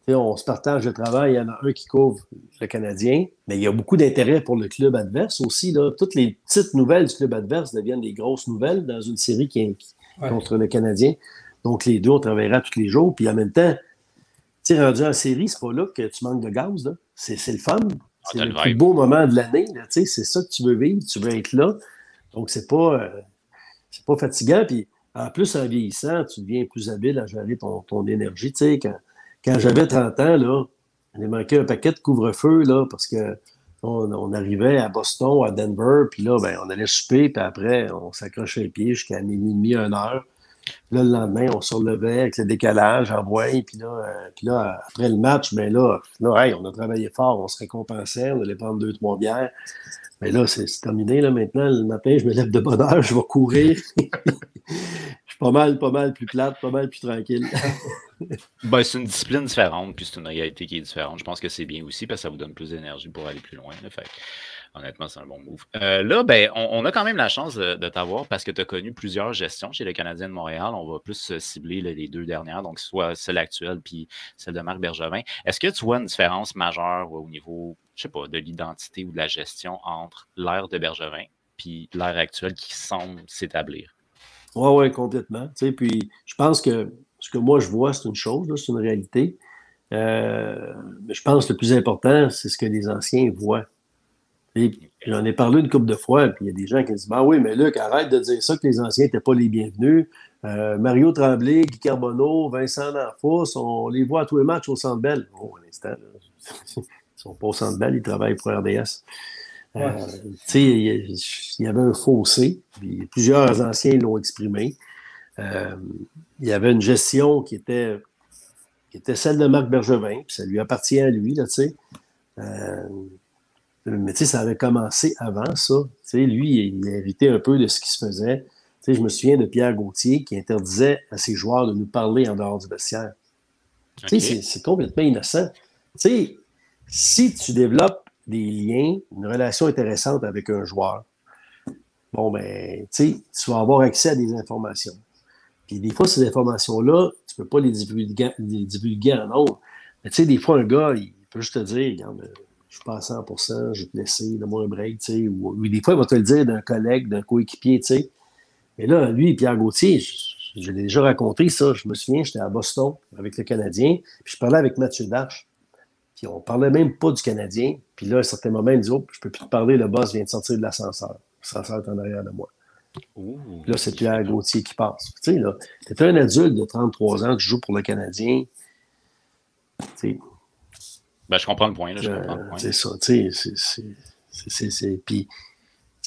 On se partage le travail. Il y en a un qui couvre le Canadien, mais il y a beaucoup d'intérêt pour le club adverse aussi. Là. Toutes les petites nouvelles du club adverse deviennent des grosses nouvelles dans une série contre le Canadien. Donc, les deux, on travaillera tous les jours. Puis en même temps, rendu en série, c'est pas là que tu manques de gaz. Là. C'est le fun. C'est le plus beau moment de l'année. C'est ça que tu veux vivre. Tu veux être là. Donc, c'est pas fatigant. Puis en plus, en vieillissant, tu deviens plus habile à gérer ton énergie. Quand j'avais 30 ans, là, il manquait un paquet de couvre-feu là, parce qu'on arrivait à Boston, à Denver, puis là, on allait souper, puis après, on s'accrochait les pieds jusqu'à minuit et demi, 1 heure. Là, le lendemain, on se relevait avec le décalage en voie, puis là, après le match, on a travaillé fort, on se récompensait, on allait prendre 2-3 bières. Mais là, c'est terminé, là, maintenant. Le matin, je me lève de bonne heure, je vais courir. Je suis pas mal plus plate, pas mal plus tranquille. C'est une discipline différente, puis c'est une réalité qui est différente. Je pense que c'est bien aussi, parce que ça vous donne plus d'énergie pour aller plus loin. Là, fait. Honnêtement, c'est un bon move. Là, on a quand même la chance de t'avoir parce que tu as connu plusieurs gestions chez le Canadien de Montréal. On va plus cibler les 2 dernières, donc soit celle actuelle puis celle de Marc Bergevin. Est-ce que tu vois une différence majeure au niveau, je sais pas, de l'identité ou de la gestion entre l'ère de Bergevin puis l'ère actuelle qui semble s'établir? Oui, complètement. Puis je pense que ce que moi je vois, c'est une chose, là, c'est une réalité. Mais je pense que le plus important, c'est ce que les anciens voient. Et j'en ai parlé une couple de fois, puis il y a des gens qui disent oui, mais Luc, arrête de dire ça, que les anciens n'étaient pas les bienvenus. Mario Tremblay, Guy Carbonneau, Vincent D'Anfos, on les voit à tous les matchs au Centre Bell. Un instant, ils ne sont pas au Centre Bell, ils travaillent pour RDS. Il y avait un fossé, puis plusieurs anciens l'ont exprimé. Il y avait une gestion qui était celle de Marc Bergevin, puis ça lui appartient à lui, là, mais ça avait commencé avant ça. Lui, il a hérité un peu de ce qui se faisait. Je me souviens de Pierre Gauthier qui interdisait à ses joueurs de nous parler en dehors du vestiaire. Okay. C'est complètement innocent. Si tu développes des liens, une relation intéressante avec un joueur, tu vas avoir accès à des informations. Puis des fois, ces informations-là, tu ne peux pas les divulguer en nombre. Mais des fois, un gars, il peut juste te dire, regarde, je suis pas à 100%, je vais te laisser, donne-moi un break, ou des fois, il va te le dire d'un collègue, d'un coéquipier, Mais là, lui, Pierre Gauthier, je l'ai déjà raconté ça, je me souviens, j'étais à Boston avec le Canadien, puis je parlais avec Mathieu Darche, puis on parlait même pas du Canadien, puis là, à un certain moment, il dit, je peux plus te parler, le boss vient de sortir de l'ascenseur. L'ascenseur est en arrière de moi. Puis là, c'est Pierre Gauthier qui passe. Tu sais, là, t'es un adulte de 33 ans, tu joues pour le Canadien. Je comprends le point. Là, je comprends le point. C'est ça. Puis,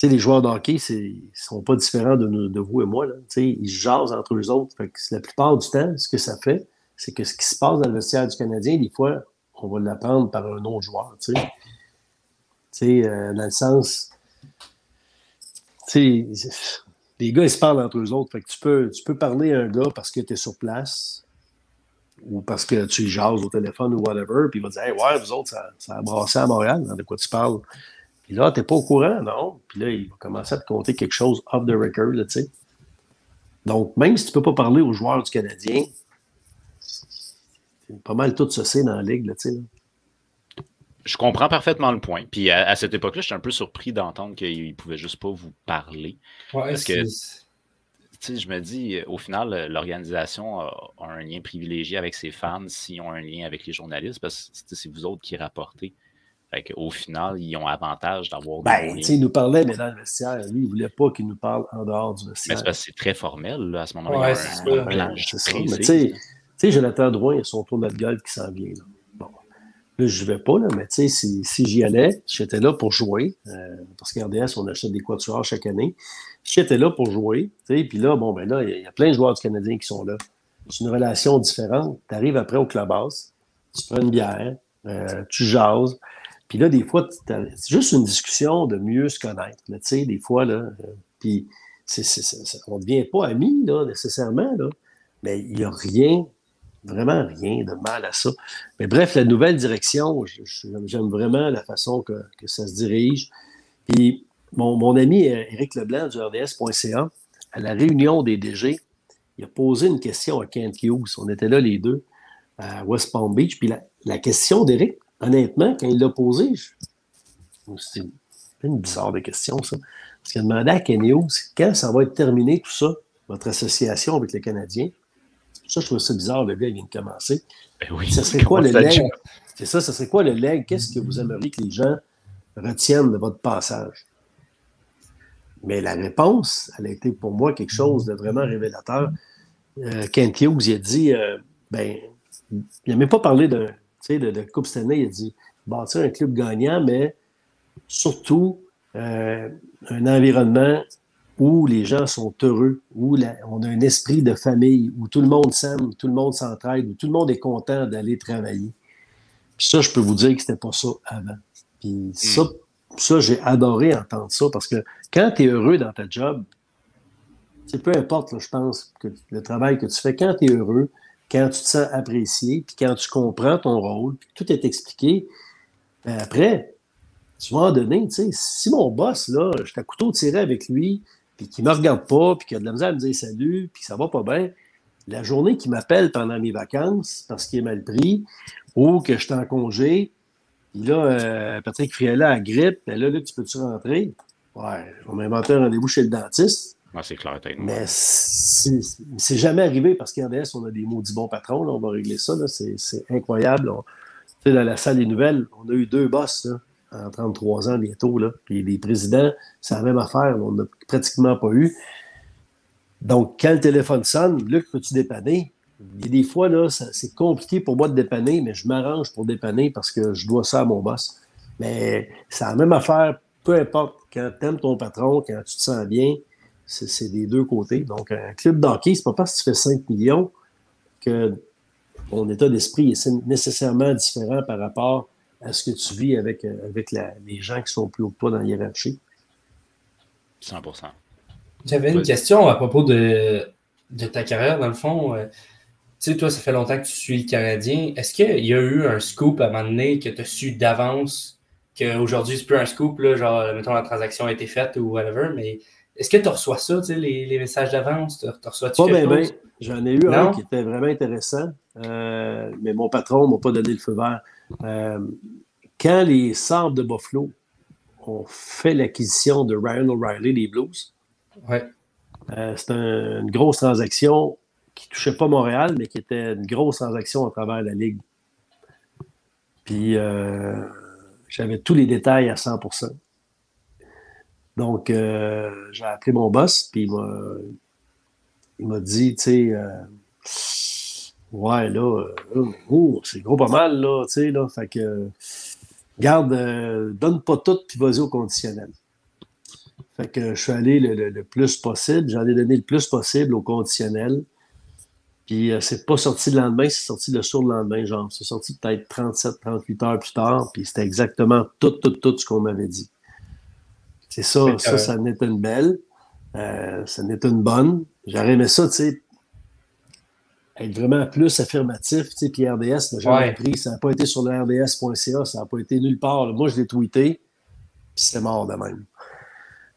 les joueurs de hockey, ils sont pas différents de vous et moi. Là. Ils jasent entre eux autres. Fait que la plupart du temps, ce que ça fait, c'est que ce qui se passe dans le vestiaire du Canadien, des fois, on va l'apprendre par un autre joueur. Dans le sens... les gars, ils se parlent entre eux autres. Fait que tu peux parler à un gars parce que tu es sur place ou parce que tu jases au téléphone ou whatever, puis il va dire « Hey, ouais, vous autres, ça a brassé à Montréal, de quoi tu parles? » Puis là, tu n'es pas au courant, non? Puis là, il va commencer à te compter quelque chose off the record, là, tu sais. Donc, même si tu ne peux pas parler aux joueurs du Canadien, c'est pas mal tout ça, c'est dans la ligue, là, tu sais. Je comprends parfaitement le point. Puis à cette époque-là, j'étais un peu surpris d'entendre qu'ils ne pouvaient juste pas vous parler. Ouais, parce que, je me dis, au final, l'organisation a un lien privilégié avec ses fans s'ils ont un lien avec les journalistes, parce que c'est vous autres qui rapportez. Fait au final, ils ont avantage d'avoir il nous parlait, mais dans le vestiaire, lui, il ne voulait pas qu'il nous parle en dehors du vestiaire. Mais c'est parce que c'est très formel, là, à ce moment-là. Ouais, c'est ça. Mais tu sais, Jonathan Drouin, il y a son tournoi de golf qui s'en vient, là. Là, je ne vais pas, là, mais tu sais, si j'y allais, j'étais là pour jouer, parce qu'à RDS, on achète des quatuors chaque année. J'étais là pour jouer, tu sais, puis là, là, il y a plein de joueurs du Canadien qui sont là. C'est une relation différente. Tu arrives après au clubhouse, tu prends une bière, tu jases, puis là, des fois, c'est juste une discussion de mieux se connaître, tu sais, des fois, là, puis on ne devient pas amis, là, nécessairement, là, mais il n'y a rien, vraiment rien de mal à ça. Mais bref, la nouvelle direction, j'aime vraiment la façon que ça se dirige. Puis mon ami Éric Leblanc du RDS.ca, à la réunion des DG, il a posé une question à Kent Hughes. On était là les deux. à West Palm Beach. Puis la question d'Éric, honnêtement, quand il l'a posée, c'est une bizarre de question, ça. Parce qu'il a demandé à Kenny Hughes quand ça va être terminé, tout ça, votre association avec le Canadien. Ça, je trouve ça bizarre, le gars, il vient de commencer. Ben oui, ça serait quoi le leg? C'est ça serait quoi le leg? Qu'est-ce que vous aimeriez que les gens retiennent de votre passage? Mais la réponse, elle a été pour moi quelque chose de vraiment révélateur. Kent Hughes, il a dit, il n'a même pas parlé de Coupe Stanley, il a dit bâtir un club gagnant, mais surtout un environnement où les gens sont heureux, où on a un esprit de famille, où tout le monde s'aime, tout le monde s'entraide, où tout le monde est content d'aller travailler. Puis ça, je peux vous dire que c'était pas ça avant. Puis ça, j'ai adoré entendre ça, parce que quand tu es heureux dans ta job, peu importe, là, je pense, que le travail que tu fais, quand tu es heureux, quand tu te sens apprécié, puis quand tu comprends ton rôle, puis tout est expliqué, ben après, tu vas en donner, tu sais, si mon boss, là, je suis à couteau tiré avec lui, puis qu'il ne me regarde pas, puis qu'il a de la misère à me dire salut, puis que ça va pas bien, la journée qu'il m'appelle pendant mes vacances parce qu'il est mal pris, ou que je suis en congé, puis là, Patrick Friella a grippe, ben là, tu peux-tu rentrer? Ouais, je vais m'inventer un rendez-vous chez le dentiste. Ah, c'est clair, mais c'est jamais arrivé parce qu'à RDS, on a des maudits bons patrons, là, on va régler ça, là, c'est incroyable. Dans la salle des nouvelles, on a eu 2 boss là, en 33 ans bientôt, là, puis les présidents, c'est la même affaire, on n'a pratiquement pas eu. Donc, quand le téléphone sonne, Luc, peux-tu dépanner? Il y a des fois, là, c'est compliqué pour moi de dépanner, mais je m'arrange pour dépanner parce que je dois ça à mon boss. Mais c'est la même affaire, peu importe, quand tu aimes ton patron, quand tu te sens bien, c'est des deux côtés. Donc, un club d'hockey, c'est pas parce que tu fais 5 millions que ton état d'esprit est nécessairement différent par rapport à ce que tu vis avec les gens qui sont plus haut que toi dans la hiérarchie. 100%. J'avais une question à propos de ta carrière, dans le fond. Tu sais, toi, ça fait longtemps que tu suis le Canadien. Est-ce qu'il y a eu un scoop à un moment donné que tu as su d'avance qu'aujourd'hui, c'est plus un scoop, là, genre, mettons, la transaction a été faite ou whatever, mais est-ce que tu reçois ça, tu sais, les messages d'avance? Tu reçois-tu quelque chose? J'en ai eu un qui était vraiment intéressant, mais mon patron ne m'a pas donné le feu vert. Quand les Sabres de Buffalo ont fait l'acquisition de Ryan O'Reilly des Blues, c'était une grosse transaction qui ne touchait pas Montréal, mais qui était une grosse transaction à travers la Ligue. Puis, j'avais tous les détails à 100%. Donc, j'ai appelé mon boss, puis il m'a dit, tu sais, ouais, là, c'est gros pas mal, là, tu sais, là, fait que, garde, donne pas tout, puis vas-y au conditionnel. Fait que je suis allé le plus possible, j'en ai donné le plus possible au conditionnel, puis c'est pas sorti le lendemain, c'est sorti le surlendemain, genre, c'est sorti peut-être 37-38 heures plus tard, puis c'était exactement tout ce qu'on m'avait dit. C'est ça, ça en est une belle. Ça en est une bonne. J'aurais aimé ça, tu sais, être vraiment plus affirmatif, tu sais, puis RDS, le genre appris, ça n'a pas été sur le rds.ca, ça n'a pas été nulle part. Là. Moi, je l'ai tweeté, puis c'est mort de même.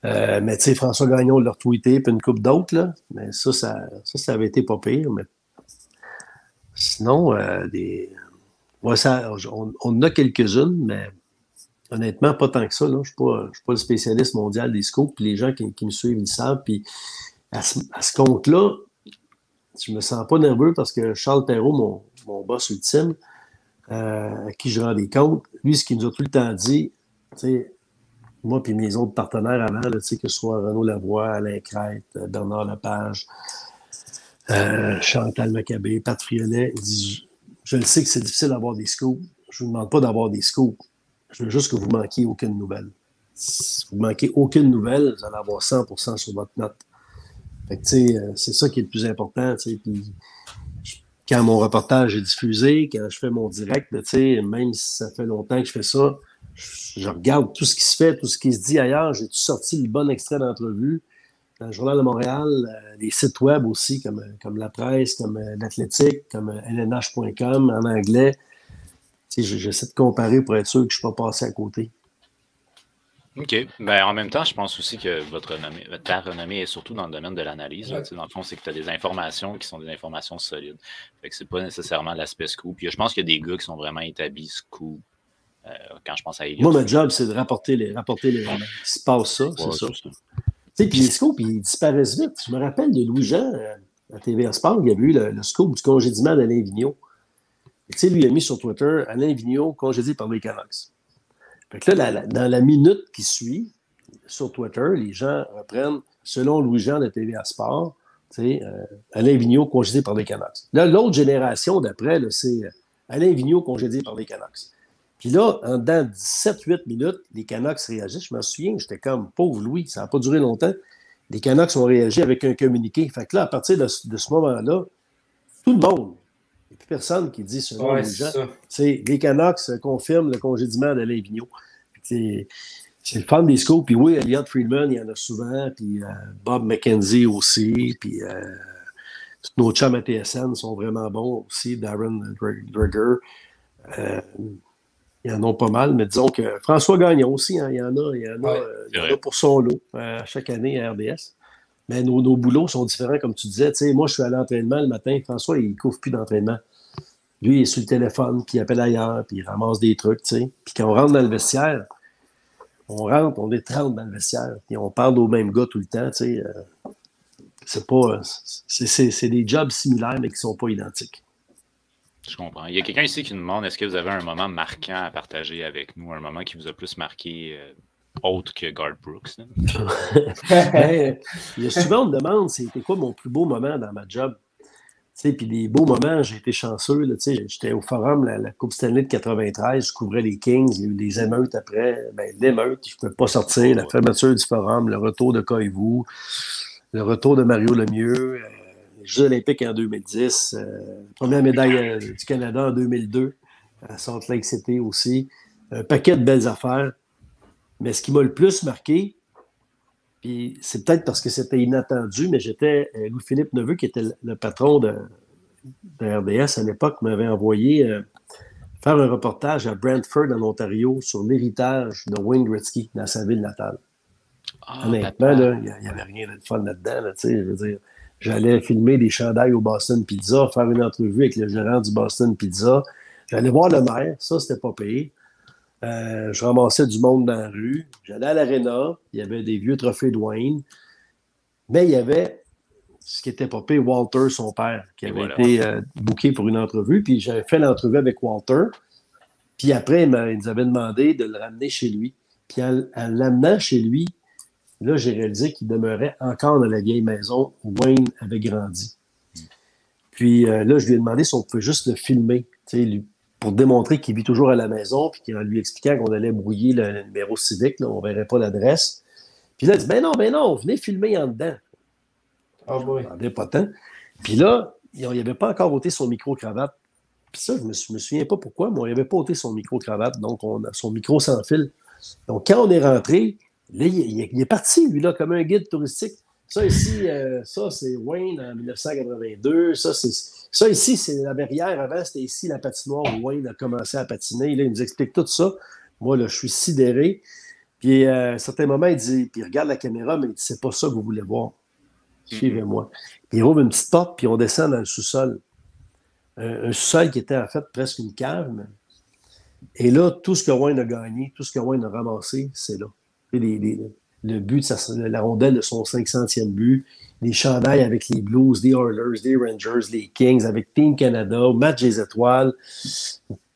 Mais tu sais, François Gagnon l'a retweeté, puis une couple d'autres, là. Mais ça avait été pas pire. Mais sinon, on en a quelques-unes, mais honnêtement, pas tant que ça. Là. Je ne suis pas le spécialiste mondial des scoops. Puis les gens qui me suivent, ils le savent. Puis à ce compte-là, je me sens pas nerveux parce que Charles Perrault, mon boss ultime, à qui je rends des comptes, lui, ce qu'il nous a tout le temps dit, tu sais, moi et mes autres partenaires avant, là, que ce soit Renaud Lavoie, Alain Crête, Bernard Lepage, Chantal Maccabé, Pat Friolet, il dit, je le sais que c'est difficile d'avoir des scoops. Je ne vous demande pas d'avoir des scoops. Je veux juste que vous ne manquiez aucune nouvelle. Si vous ne manquez aucune nouvelle, vous allez avoir 100% sur votre note. Fait que, c'est ça qui est le plus important. Puis, quand mon reportage est diffusé, quand je fais mon direct, même si ça fait longtemps que je fais ça, je regarde tout ce qui se fait, tout ce qui se dit ailleurs. J'ai tout sorti le bon extrait d'entrevue. Dans le Journal de Montréal, les sites web aussi, comme La Presse, comme l'Athlétique, comme lnh.com en anglais. J'essaie de comparer pour être sûr que je ne suis pas passé à côté. OK. Ben, en même temps, je pense aussi que ta renommée est surtout dans le domaine de l'analyse. Là, dans le fond, c'est que tu as des informations qui sont des informations solides. Fait que c'est pas nécessairement l'aspect scoop. Puis, je pense qu'il y a des gars qui sont vraiment établis scoop. Quand je pense à Elliot. Moi, mon job, c'est de rapporter les rumeurs. Il se passe ça, c'est ça. Tu sais, puis les scoops, ils disparaissent vite. Je me rappelle de Louis-Jean à TVA Sport, il y avait eu le scoop du congédiement d'Alain Vigneault. Tu sais, lui, il a mis sur Twitter Alain Vigneault congédié par les Canucks. Fait que là, dans la minute qui suit, sur Twitter, les gens reprennent, selon Louis-Jean de TVA Sport, Alain Vigneault congédié par les Canucks. Là, l'autre génération d'après, c'est Alain Vigneault congédié par les Canucks. Puis là, en dedans de 7-8 minutes, les Canucks réagissent. Je me souviens, j'étais comme pauvre Louis, ça n'a pas duré longtemps. Les Canucks ont réagi avec un communiqué. Fait que là, à partir de ce moment-là, tout le monde, il n'y a plus personne qui dit selon les gens. Les Canucks confirment le congédiement d'Alain Vigneault. C'est le fun des scoops. Puis oui, Elliot Friedman, il y en a souvent. Puis Bob McKenzie aussi. Puis tous nos chums à TSN sont vraiment bons aussi. Darren Dreger. Il y en a pas mal, mais disons que François Gagnon aussi, hein, il y en a pour son lot chaque année à RDS. Mais nos boulots sont différents, comme tu disais. Moi, je suis à l'entraînement le matin. François, il ne couvre plus d'entraînement. Lui, il est sur le téléphone, puis il appelle ailleurs, puis il ramasse des trucs. Puis quand on rentre dans le vestiaire, on est 30 dans le vestiaire, puis on parle aux mêmes gars tout le temps. C'est des jobs similaires, mais qui ne sont pas identiques. Je comprends. Il y a quelqu'un ici qui nous demande est-ce que vous avez un moment marquant à partager avec nous, un moment qui vous a plus marqué autre que Garth Brooks? Ben, il y a souvent, on me demande c'était quoi mon plus beau moment dans ma job. Puis des beaux moments, j'ai été chanceux. Là, j'étais au Forum, la Coupe Stanley de 93, je couvrais les Kings, il y a eu des émeutes après. Ben, l'émeute, je ne pouvais pas sortir, la fermeture du Forum, le retour de Koivu, le retour de Mario Lemieux. Les Jeux olympiques en 2010, première médaille du Canada en 2002, à Salt Lake City aussi. Un paquet de belles affaires. Mais ce qui m'a le plus marqué, puis c'est peut-être parce que c'était inattendu, mais j'étais Louis-Philippe Neveu, qui était le patron de RDS à l'époque, m'avait envoyé faire un reportage à Brantford, en Ontario, sur l'héritage de Wayne Gretzky dans sa ville natale. Honnêtement, il n'y avait rien de fun là-dedans. Là, je veux dire, j'allais filmer des chandails au Boston Pizza, faire une entrevue avec le gérant du Boston Pizza. J'allais voir le maire, ça, c'était pas payé. Je ramassais du monde dans la rue. J'allais à l'aréna, il y avait des vieux trophées de Wayne. Mais il y avait ce qui était pas payé, Walter, son père, qui avait été booké pour une entrevue. Puis j'avais fait l'entrevue avec Walter. Puis après, il nous avait demandé de le ramener chez lui. Puis en l'amenant chez lui, là, j'ai réalisé qu'il demeurait encore dans la vieille maison où Wayne avait grandi. Puis là, je lui ai demandé si on pouvait juste le filmer, pour démontrer qu'il vit toujours à la maison, puis en lui expliquant qu'on allait brouiller le numéro civique, là, on ne verrait pas l'adresse. Puis là, il dit, ben non, venez filmer en dedans. Oh boy. Je pas tant. Puis là, il n'avait pas encore ôté son micro-cravate. Puis ça, je me souviens pas pourquoi, mais on n'avait pas ôté son micro-cravate, donc on a son micro sans fil. Donc, quand on est rentré, là, il est parti, lui, là, comme un guide touristique. Ça ici, ça, c'est Wayne en 1982. Ça ici, c'est la verrière. Avant, c'était ici la patinoire où Wayne a commencé à patiner. Là, il nous explique tout ça. Moi, là, je suis sidéré. Puis, à un certain moment, il dit, puis il regarde la caméra, mais il dit, c'est pas ça que vous voulez voir. Suivez-moi. Puis, il ouvre une petite porte, puis on descend dans le sous-sol. Un sous-sol qui était en fait presque une cave. Et là, tout ce que Wayne a gagné, tout ce que Wayne a ramassé, c'est là. Le but de la rondelle de son 500e but, les chandails avec les Blues, les Oilers, les Rangers, les Kings, avec Team Canada, match des étoiles,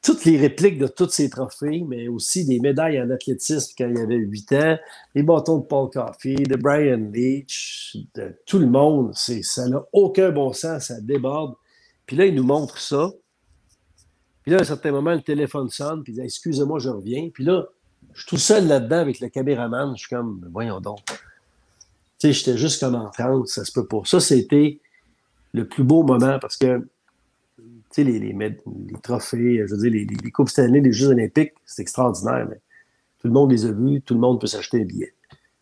toutes les répliques de tous ces trophées, mais aussi des médailles en athlétisme quand il y avait 8 ans, les bâtons de Paul Coffey, de Brian Leach, de tout le monde. Ça n'a aucun bon sens, ça déborde. Puis là, il nous montre ça. Puis là, à un certain moment, le téléphone sonne, puis il dit « Excusez-moi, je reviens. » Puis là, je suis tout seul là-dedans avec le caméraman. Je suis comme, voyons donc. Tu sais, j'étais juste comme en transe, ça se peut pas. Ça, c'était le plus beau moment parce que, tu sais, les trophées, je veux dire, les Coupes Stanley, les Jeux olympiques, c'est extraordinaire, mais tout le monde les a vus, tout le monde peut s'acheter un billet.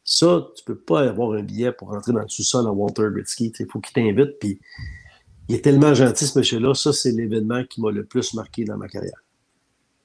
Ça, tu peux pas avoir un billet pour rentrer dans le sous-sol à Walter Gretzky. Il faut qu'il t'invite, puis il est tellement gentil, ce monsieur-là. Ça, c'est l'événement qui m'a le plus marqué dans ma carrière.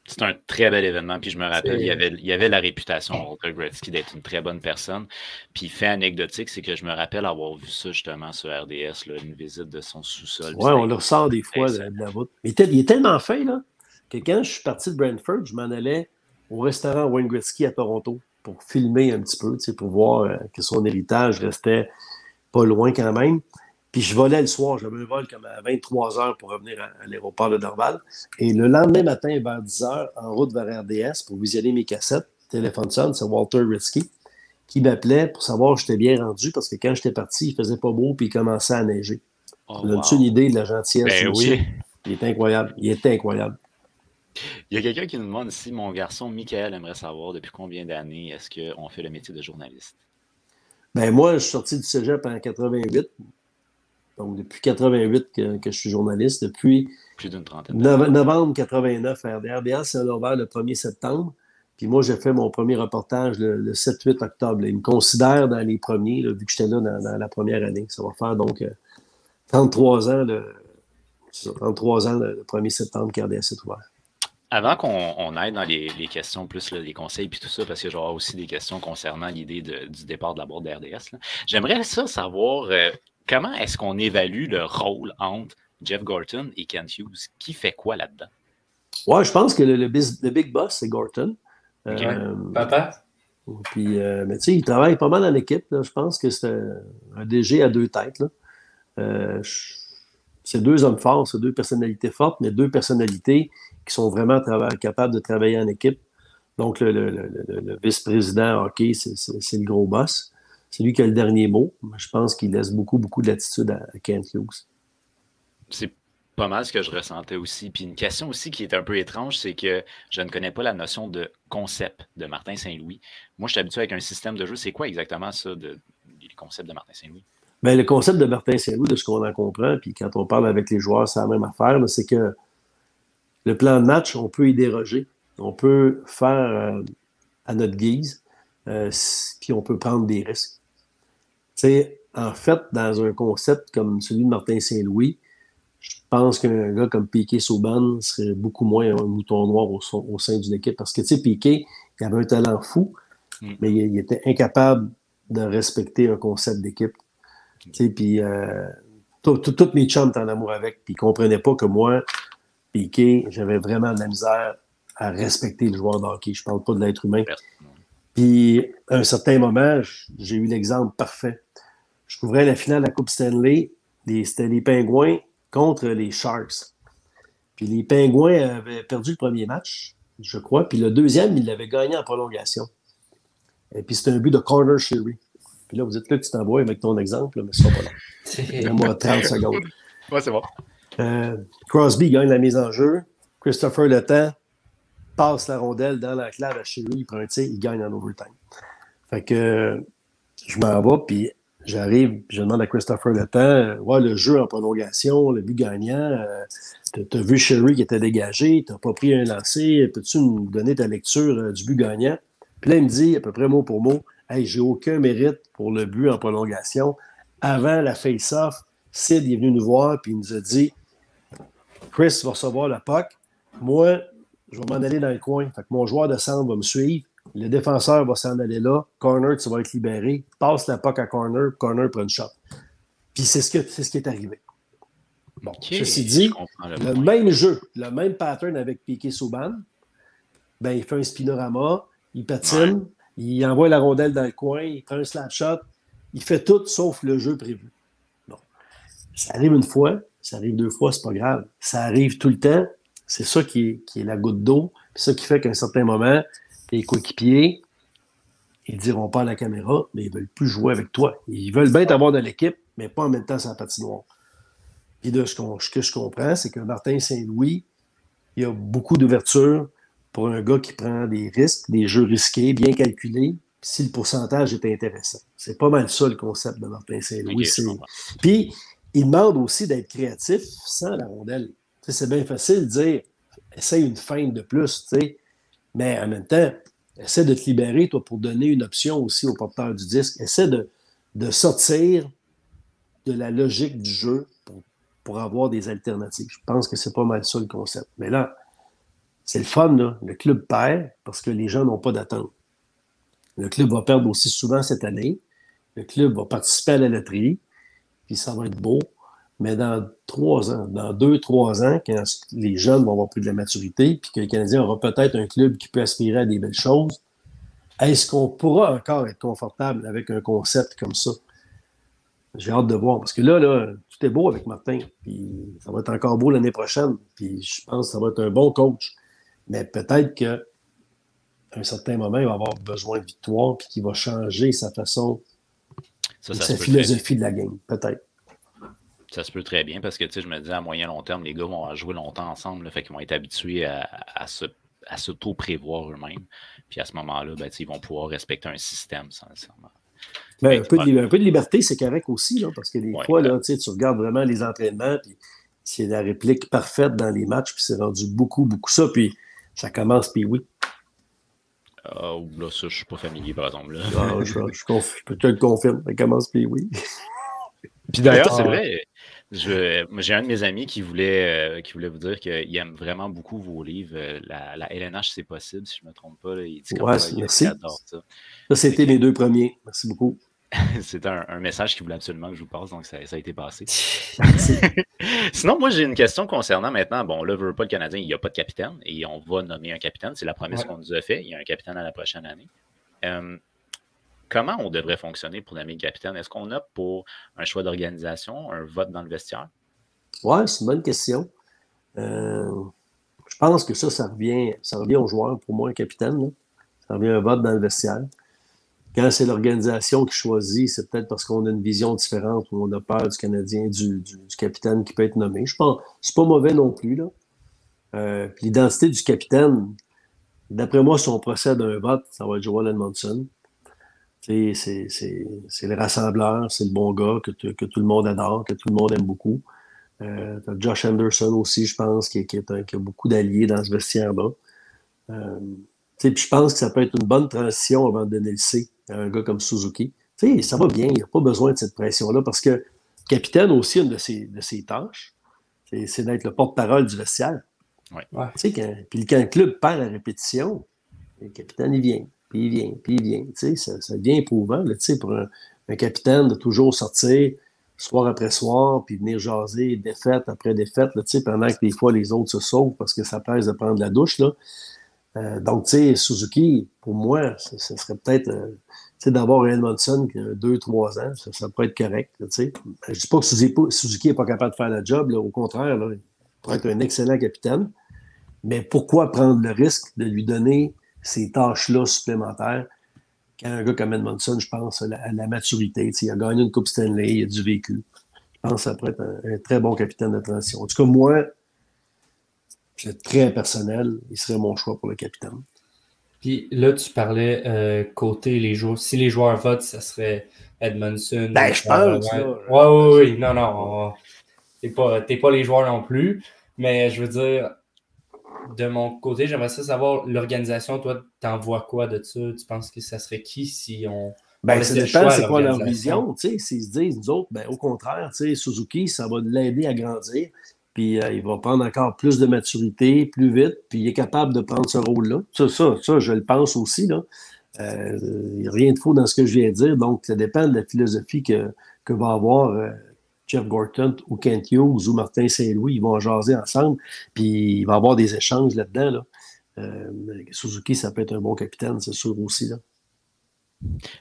C'est un très bel événement. Puis je me rappelle, C'est- il y avait la réputation, Walter Gretzky, d'être une très bonne personne. Puis fait anecdotique, c'est que je me rappelle avoir vu ça justement sur RDS, là, une visite de son sous-sol. Ouais, on le ressort des fois de la route. Il est tellement fin, là, que quand je suis parti de Brantford, je m'en allais au restaurant Wayne Gretzky à Toronto pour filmer un petit peu, tu sais, pour voir que son héritage restait pas loin quand même. Puis je volais le soir, j'avais un vol comme à 23 heures pour revenir à l'aéroport de Dorval. Et le lendemain matin, vers 10 heures, en route vers RDS pour visionner mes cassettes, téléphone sonne, c'est Walter Gretzky qui m'appelait pour savoir si j'étais bien rendu parce que quand j'étais parti, il faisait pas beau puis il commençait à neiger. Oh, Ça donne-tu une idée de la gentillesse ben du monsieur? oui. Il est incroyable. Il est incroyable. Il y a quelqu'un qui nous demande si mon garçon Michael aimerait savoir depuis combien d'années est-ce qu'on fait le métier de journaliste. Ben moi, je suis sorti du cégep en 88. Donc, depuis 88 que je suis journaliste. Depuis Plus d'une trentaine d'années. novembre 89 à RDA, c'est ouvert le 1er septembre. Puis moi, j'ai fait mon premier reportage le 7-8 octobre. Là. Ils me considèrent dans les premiers, là, vu que j'étais là dans la première année. Ça va faire donc 33 ans, 33 ans le 1er septembre qu'RDS est ouvert. Avant qu'on aille dans les questions, plus là, les conseils puis tout ça, parce que j'aurai aussi des questions concernant l'idée du départ de la boîte d'RDS, j'aimerais ça savoir comment est-ce qu'on évalue le rôle entre Jeff Gorton et Kent Hughes? Qui fait quoi là-dedans? Ouais, je pense que le big boss, c'est Gorton. Ouais. Papa? Puis, mais tu sais, il travaille pas mal en équipe. Là. Je pense que c'est un DG à deux têtes. Là. C'est deux hommes forts, c'est deux personnalités fortes, mais deux personnalités qui sont vraiment capables de travailler en équipe. Donc, le vice-président hockey, c'est le gros boss. C'est lui qui a le dernier mot. Je pense qu'il laisse beaucoup, beaucoup de latitude à Kent Hughes. C'est pas mal ce que je ressentais aussi. Puis une question aussi qui est un peu étrange, c'est que je ne connais pas la notion de concept de Martin Saint-Louis. Moi, je suis habitué avec un système de jeu. C'est quoi exactement ça, le concept de Martin Saint-Louis? Bien, le concept de Martin Saint-Louis, de ce qu'on en comprend, puis quand on parle avec les joueurs, c'est la même affaire, c'est que le plan de match, on peut y déroger. On peut faire à notre guise, puis on peut prendre des risques. Tu sais, en fait, dans un concept comme celui de Martin Saint-Louis, je pense qu'un gars comme Piquet Souban serait beaucoup moins un mouton noir au sein d'une équipe. Parce que, tu sais, Piquet, il avait un talent fou, mais il était incapable de respecter un concept d'équipe. Tu sais, puis tous mes chums étaient en amour avec, puis ils ne comprenaient pas que moi, Piquet, j'avais vraiment de la misère à respecter le joueur de hockey. Je ne parle pas de l'être humain. Puis, à un certain moment, j'ai eu l'exemple parfait. Je couvrais la finale de la Coupe Stanley. C'était les Pingouins contre les Sharks. Puis les Pingouins avaient perdu le premier match, je crois. Puis le deuxième, ils l'avaient gagné en prolongation. Et puis c'était un but de Corner Sherry. Puis là, vous êtes là que tu t'envoies avec ton exemple, là, mais ce sera pas long. Donne-moi 30 secondes. Ouais, c'est bon. Crosby gagne la mise en jeu. Christopher Le Temps passe la rondelle dans la clave à Sherry. Il prend un tir, il gagne en overtime. Fait que je m'en vais, puis j'arrive, je demande à Christopher Le Temps, ouais, le jeu en prolongation, le but gagnant, t'as vu Sherry qui était dégagé, t'as pas pris un lancer, peux-tu nous donner ta lecture du but gagnant? Puis là, il me dit, à peu près mot pour mot, hey, j'ai aucun mérite pour le but en prolongation. Avant la face-off, Sid est venu nous voir, puis il nous a dit, Chris va recevoir le puck, moi, je vais m'en aller dans le coin, fait que mon joueur de centre va me suivre, le défenseur va s'en aller là, corner, tu vas être libéré, passe la puck à corner, corner prend une shot. Puis c'est ce qui est arrivé. Bon, ceci dit, le même jeu, le même pattern avec Piquet Souban, ben, il fait un spinorama, il patine, il envoie la rondelle dans le coin, il prend un slap shot, il fait tout sauf le jeu prévu. Bon. Ça arrive une fois, ça arrive deux fois, c'est pas grave. Ça arrive tout le temps, c'est ça qui est la goutte d'eau, c'est ça qui fait qu'à un certain moment, les coéquipiers, ils ne diront pas à la caméra, mais ils ne veulent plus jouer avec toi. Ils veulent bien t'avoir de l'équipe, mais pas en même temps sur la patinoire. Puis de ce que je comprends, c'est que Martin Saint-Louis, il a beaucoup d'ouverture pour un gars qui prend des risques, des jeux risqués, bien calculés, si le pourcentage est intéressant. C'est pas mal ça le concept de Martin Saint-Louis. Okay, puis, il demande aussi d'être créatif sans la rondelle. T'sais, c'est bien facile de dire, essaye une feinte de plus, tu sais. Mais en même temps, essaie de te libérer, toi, pour donner une option aussi au porteur du disque. Essaie de sortir de la logique du jeu pour avoir des alternatives. Je pense que c'est pas mal ça le concept. Mais là, c'est le fun, là. Le club perd parce que les gens n'ont pas d'attente. Le club va perdre aussi souvent cette année. Le club va participer à la loterie, puis ça va être beau. Mais dans 3 ans, dans 2, 3 ans, quand les jeunes vont avoir pris de la maturité, puis que le Canadien aura peut-être un club qui peut aspirer à des belles choses, est-ce qu'on pourra encore être confortable avec un concept comme ça? J'ai hâte de voir. Parce que là, tout est beau avec Martin. Puis ça va être encore beau l'année prochaine. Puis je pense que ça va être un bon coach. Mais peut-être qu'à un certain moment, il va avoir besoin de victoire puis qu'il va changer sa façon, sa philosophie de la game. Peut-être. Ça se peut très bien parce que je me dis à moyen long terme, les gars vont jouer longtemps ensemble, là, fait qu'ils vont être habitués à s'auto-prévoir eux-mêmes. Puis à ce moment-là, ils vont pouvoir respecter un système sans nécessairement. Un peu de liberté, c'est correct aussi, là, parce que des fois, là, tu regardes vraiment les entraînements, puis c'est la réplique parfaite dans les matchs, puis c'est rendu beaucoup, beaucoup ça, puis ça commence, puis oui. Là, ça, je suis pas familier, par exemple. Là. Non, je peux te le confirmer, ça commence, puis oui. Puis d'ailleurs, c'est vrai, j'ai un de mes amis qui voulait vous dire qu'il aime vraiment beaucoup vos livres. La LNH, c'est possible, si je ne me trompe pas. Là, il dit merci. Il adore ça. Ça, c'était mes 2 premiers. Merci beaucoup. C'est un message qu'il voulait absolument que je vous passe, donc ça a été passé. Sinon, moi, j'ai une question concernant maintenant. Bon, là, veut pas le Canadien, il n'y a pas de capitaine et on va nommer un capitaine. C'est la promesse qu'on nous a fait. Il y a un capitaine à la prochaine année. Comment on devrait fonctionner pour nommer le capitaine? Est-ce qu'on opte pour un choix d'organisation, un vote dans le vestiaire? Oui, c'est une bonne question. Je pense que ça revient aux joueurs, pour moi, un capitaine. Là. Ça revient à un vote dans le vestiaire. Quand c'est l'organisation qui choisit, c'est peut-être parce qu'on a une vision différente ou on a peur du Canadien, du capitaine qui peut être nommé. Je pense que c'est pas mauvais non plus. Là. L'identité du capitaine, d'après moi, si on procède à un vote, ça va être Joel Edmondson. C'est le rassembleur, c'est le bon gars que tout le monde adore, que tout le monde aime beaucoup. T'as Josh Anderson aussi, je pense, qui a beaucoup d'alliés dans ce vestiaire-là. Puis je pense que ça peut être une bonne transition avant de donner le C à un gars comme Suzuki. Ça va bien, il n'y a pas besoin de cette pression-là parce que le capitaine aussi, une de ses tâches, c'est d'être le porte-parole du vestiaire. Ouais. Puis quand le club perd la répétition, le capitaine, il vient. Puis il vient, puis il vient. Ça devient éprouvant là, pour un capitaine de toujours sortir soir après soir, puis venir jaser défaite après défaite, là, pendant que des fois les autres se sauvent parce que ça pèse de prendre la douche. Là. Donc, Suzuki, pour moi, ça serait peut-être d'avoir un Edmondson qui a 2-3 ans, ça pourrait être correct. Là, je ne dis pas que Suzuki n'est pas capable de faire la job, là, au contraire, là, il pourrait être un excellent capitaine. Mais pourquoi prendre le risque de lui donner ces tâches-là supplémentaires quand un gars comme Edmondson, je pense, a la maturité. Il a gagné une Coupe Stanley, il a du vécu. Je pense que ça pourrait être un très bon capitaine de transition. En tout cas, moi, c'est très personnel, il serait mon choix pour le capitaine. Puis là, tu parlais côté les joueurs. Si les joueurs votent, ça serait Edmondson. Ben, je pense. Oui. Non. T'es pas les joueurs non plus. Mais je veux dire, de mon côté, j'aimerais savoir l'organisation. Toi, t'en vois quoi de ça? Tu penses que ça serait qui si on. Ben, ça dépend, c'est quoi leur vision. S'ils se disent, nous autres, au contraire, Suzuki, ça va l'aider à grandir. Puis il va prendre encore plus de maturité, plus vite, puis il est capable de prendre ce rôle-là. Ça, je le pense aussi. Il n'y a rien de faux dans ce que je viens de dire. Donc, ça dépend de la philosophie que va avoir Jeff Gorton ou Kent Hughes ou Martin Saint-Louis. Ils vont jaser ensemble, puis il va y avoir des échanges là-dedans. Là. Suzuki, ça peut être un bon capitaine, c'est sûr aussi. Là.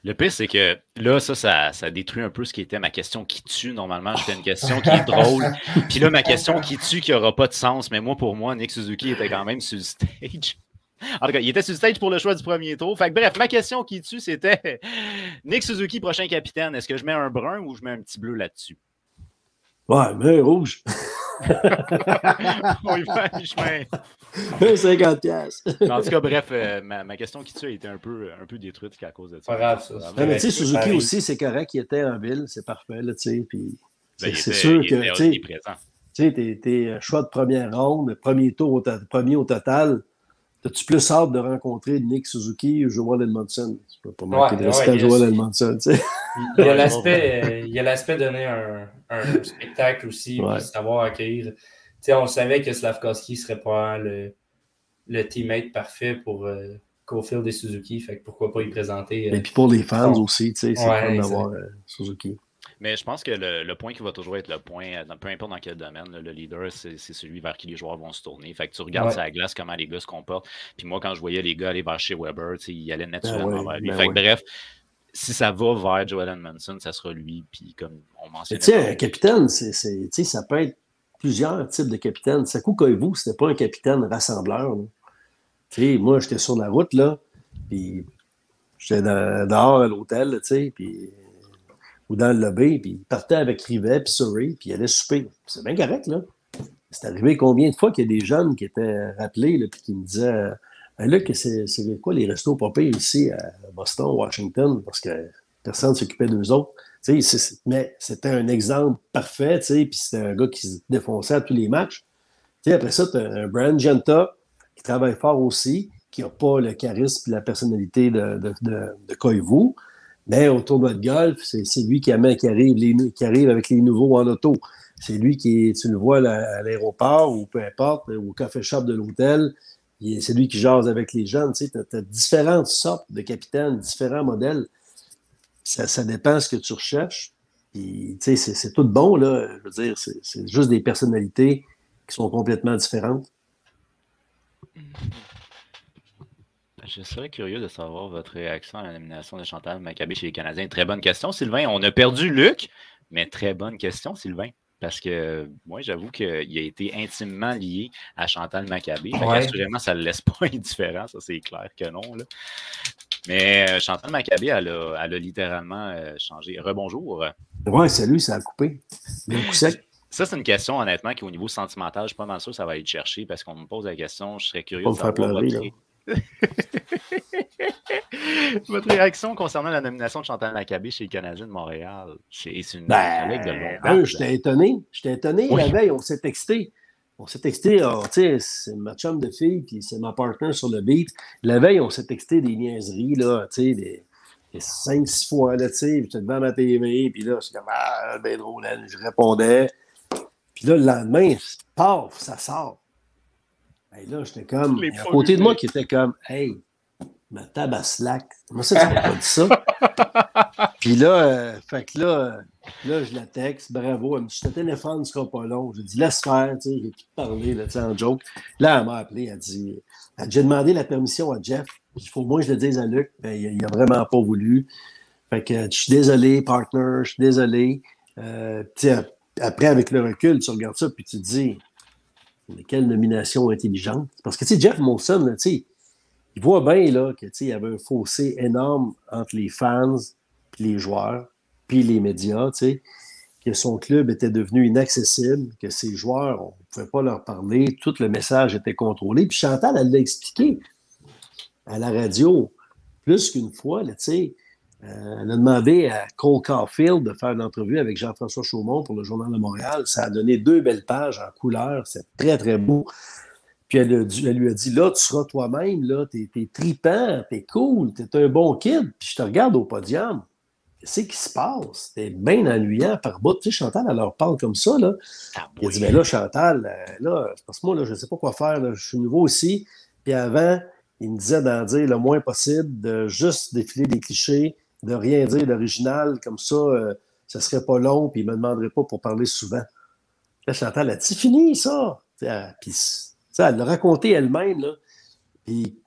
Le pire, c'est que là, ça détruit un peu ce qui était ma question qui tue. Normalement, je fais une question qui est drôle. Puis là, ma question qui tue, qui n'aura pas de sens. Mais pour moi, Nick Suzuki était quand même sur le stage. En tout cas, il était sur le stage pour le choix du premier tour. Fait que, bref, ma question qui tue, c'était Nick Suzuki, prochain capitaine. Est-ce que je mets un brun ou je mets un petit bleu là-dessus? Ouais, mais un rouge. On y va à mi-chemin. 50$. En tout cas, bref, ma question qui tue a été un peu détruite à cause de ça. Pas grave, ça. Mais tu sais, Suzuki aussi, c'est correct, il était en ville, c'est parfait, là, tu sais, puis c'est sûr que, tu sais, t'es choix de première ronde, premier au total, as-tu plus hâte de rencontrer Nick Suzuki ou Joel Edmondson? Tu peux pas manquer de respect à Joel Edmondson, tu sais. Il y a l'aspect de donner un spectacle aussi, puis savoir accueillir. Tu sais, on savait que Slavkovski serait pas le le teammate parfait pour Caulfield et Suzuki. Fait que pourquoi pas y présenter. Et puis pour les fans aussi, tu sais, c'est Ouais, fun exact. d'avoir Suzuki. Mais je pense que le point qui va toujours être le point, peu importe dans quel domaine, le leader, c'est celui vers qui les joueurs vont se tourner. Fait que tu regardes sur la glace comment les gars se comportent. Puis moi, quand je voyais les gars aller vers chez Weber, ils allaient naturellement vers lui. Fait que bref, si ça va vers Joel Edmondson, ça sera lui. Puis comme on mentionnait. Tu sais, un capitaine, ça peut être plusieurs types de capitaines. Sakou Koivu, c'était pas un capitaine rassembleur. Tu sais, moi, j'étais sur la route, là, puis j'étais dehors à l'hôtel, tu sais, puis ou dans le lobby, puis il partait avec Rivet, puis Surrey, puis il allait souper. C'est bien correct, là. C'est arrivé combien de fois qu'il y a des jeunes qui étaient rappelés, là, puis qui me disaient là, que c'est quoi les restos pas pires ici à Boston, Washington, parce que personne ne s'occupait d'eux autres. Mais c'était un exemple parfait, puis c'était un gars qui se défonçait à tous les matchs. Après ça, tu as un Brian Genta qui travaille fort aussi, qui n'a pas le charisme et la personnalité de Koivu. Mais au tournoi de golf, c'est lui qui arrive avec les nouveaux en auto. C'est lui tu le vois à l'aéroport ou peu importe, au café shop de l'hôtel. C'est lui qui jase avec les jeunes. Tu as différentes sortes de capitaines, différents modèles. Ça dépend de ce que tu recherches. Puis, c'est tout bon, là. Je veux dire, c'est juste des personnalités qui sont complètement différentes. Je serais curieux de savoir votre réaction à la nomination de Chantal Machabée chez les Canadiens. Très bonne question, Sylvain. On a perdu Luc, mais très bonne question, Sylvain. Parce que moi, j'avoue qu'il a été intimement lié à Chantal Machabée. Assurément, ça ne le laisse pas indifférent, ça c'est clair que non. Là. Mais Chantal Machabée, elle a littéralement changé. Rebonjour. Ouais, salut, ça a coupé. Bien coup sec. Ça, c'est une question, honnêtement, qui au niveau sentimental, je ne suis pas mal sûr que ça va aller te chercher parce qu'on me pose la question, je serais curieux de savoir votre réaction concernant la nomination de Chantal Machabée chez les Canadiens de Montréal. C'est une collègue de longue date. J'étais étonné. Oui. La veille, on s'est texté. C'est ma chum de fille, puis c'est ma partner sur le beat. La veille, on s'est texté des niaiseries, là, des 5-6 fois, là, j'étais devant ma TV, puis là, c'est comme, ben drôle, je répondais. Puis là, le lendemain, paf, ça sort. Et là, j'étais comme, à côté de moi qui était comme, hey, ma tabaslac. Moi, ça, tu m'as pas dit ça. Puis là, je la texte, bravo. Elle me dit, ton téléphone ne sera pas long. J'ai dit, laisse faire, j'ai pu te parler, là, en joke. Là, elle m'a appelé, elle dit, j'ai demandé la permission à Jeff. Il faut au moins que je le dise à Luc. Ben, il n'a vraiment pas voulu. Fait que je suis désolé, partner, je suis désolé. Après, avec le recul, tu regardes ça, puis tu te dis, mais quelle nomination intelligente. Parce que, Jeff Molson, là, il voit bien là, qu'il y avait un fossé énorme entre les fans, puis les joueurs, puis les médias, que son club était devenu inaccessible, que ses joueurs, on ne pouvait pas leur parler, tout le message était contrôlé. Puis Chantal, elle l'a expliqué à la radio plus qu'une fois, là, elle a demandé à Cole Caulfield de faire une entrevue avec Jean-François Chaumont pour le Journal de Montréal. Ça a donné 2 belles pages en couleur. C'est très, très beau. Puis elle lui a dit, là, tu seras toi-même, là, t'es tripant, t'es cool, t'es un bon kid. Puis je te regarde au podium. Qu'est-ce qui se passe? T'es bien ennuyant par bout. Chantal, elle leur parle comme ça, là. Il a dit, mais là, Chantal, là, parce que moi, là, je ne sais pas quoi faire, là, je suis nouveau aussi. Puis avant, il me disait d'en dire le moins possible, de juste défiler des clichés, de rien dire d'original, comme ça, ça serait pas long, puis il ne me demanderait pas pour parler souvent. Là, Chantal a dit, c'est fini, ça! Puis, elle l'a raconté elle-même, là. Puis,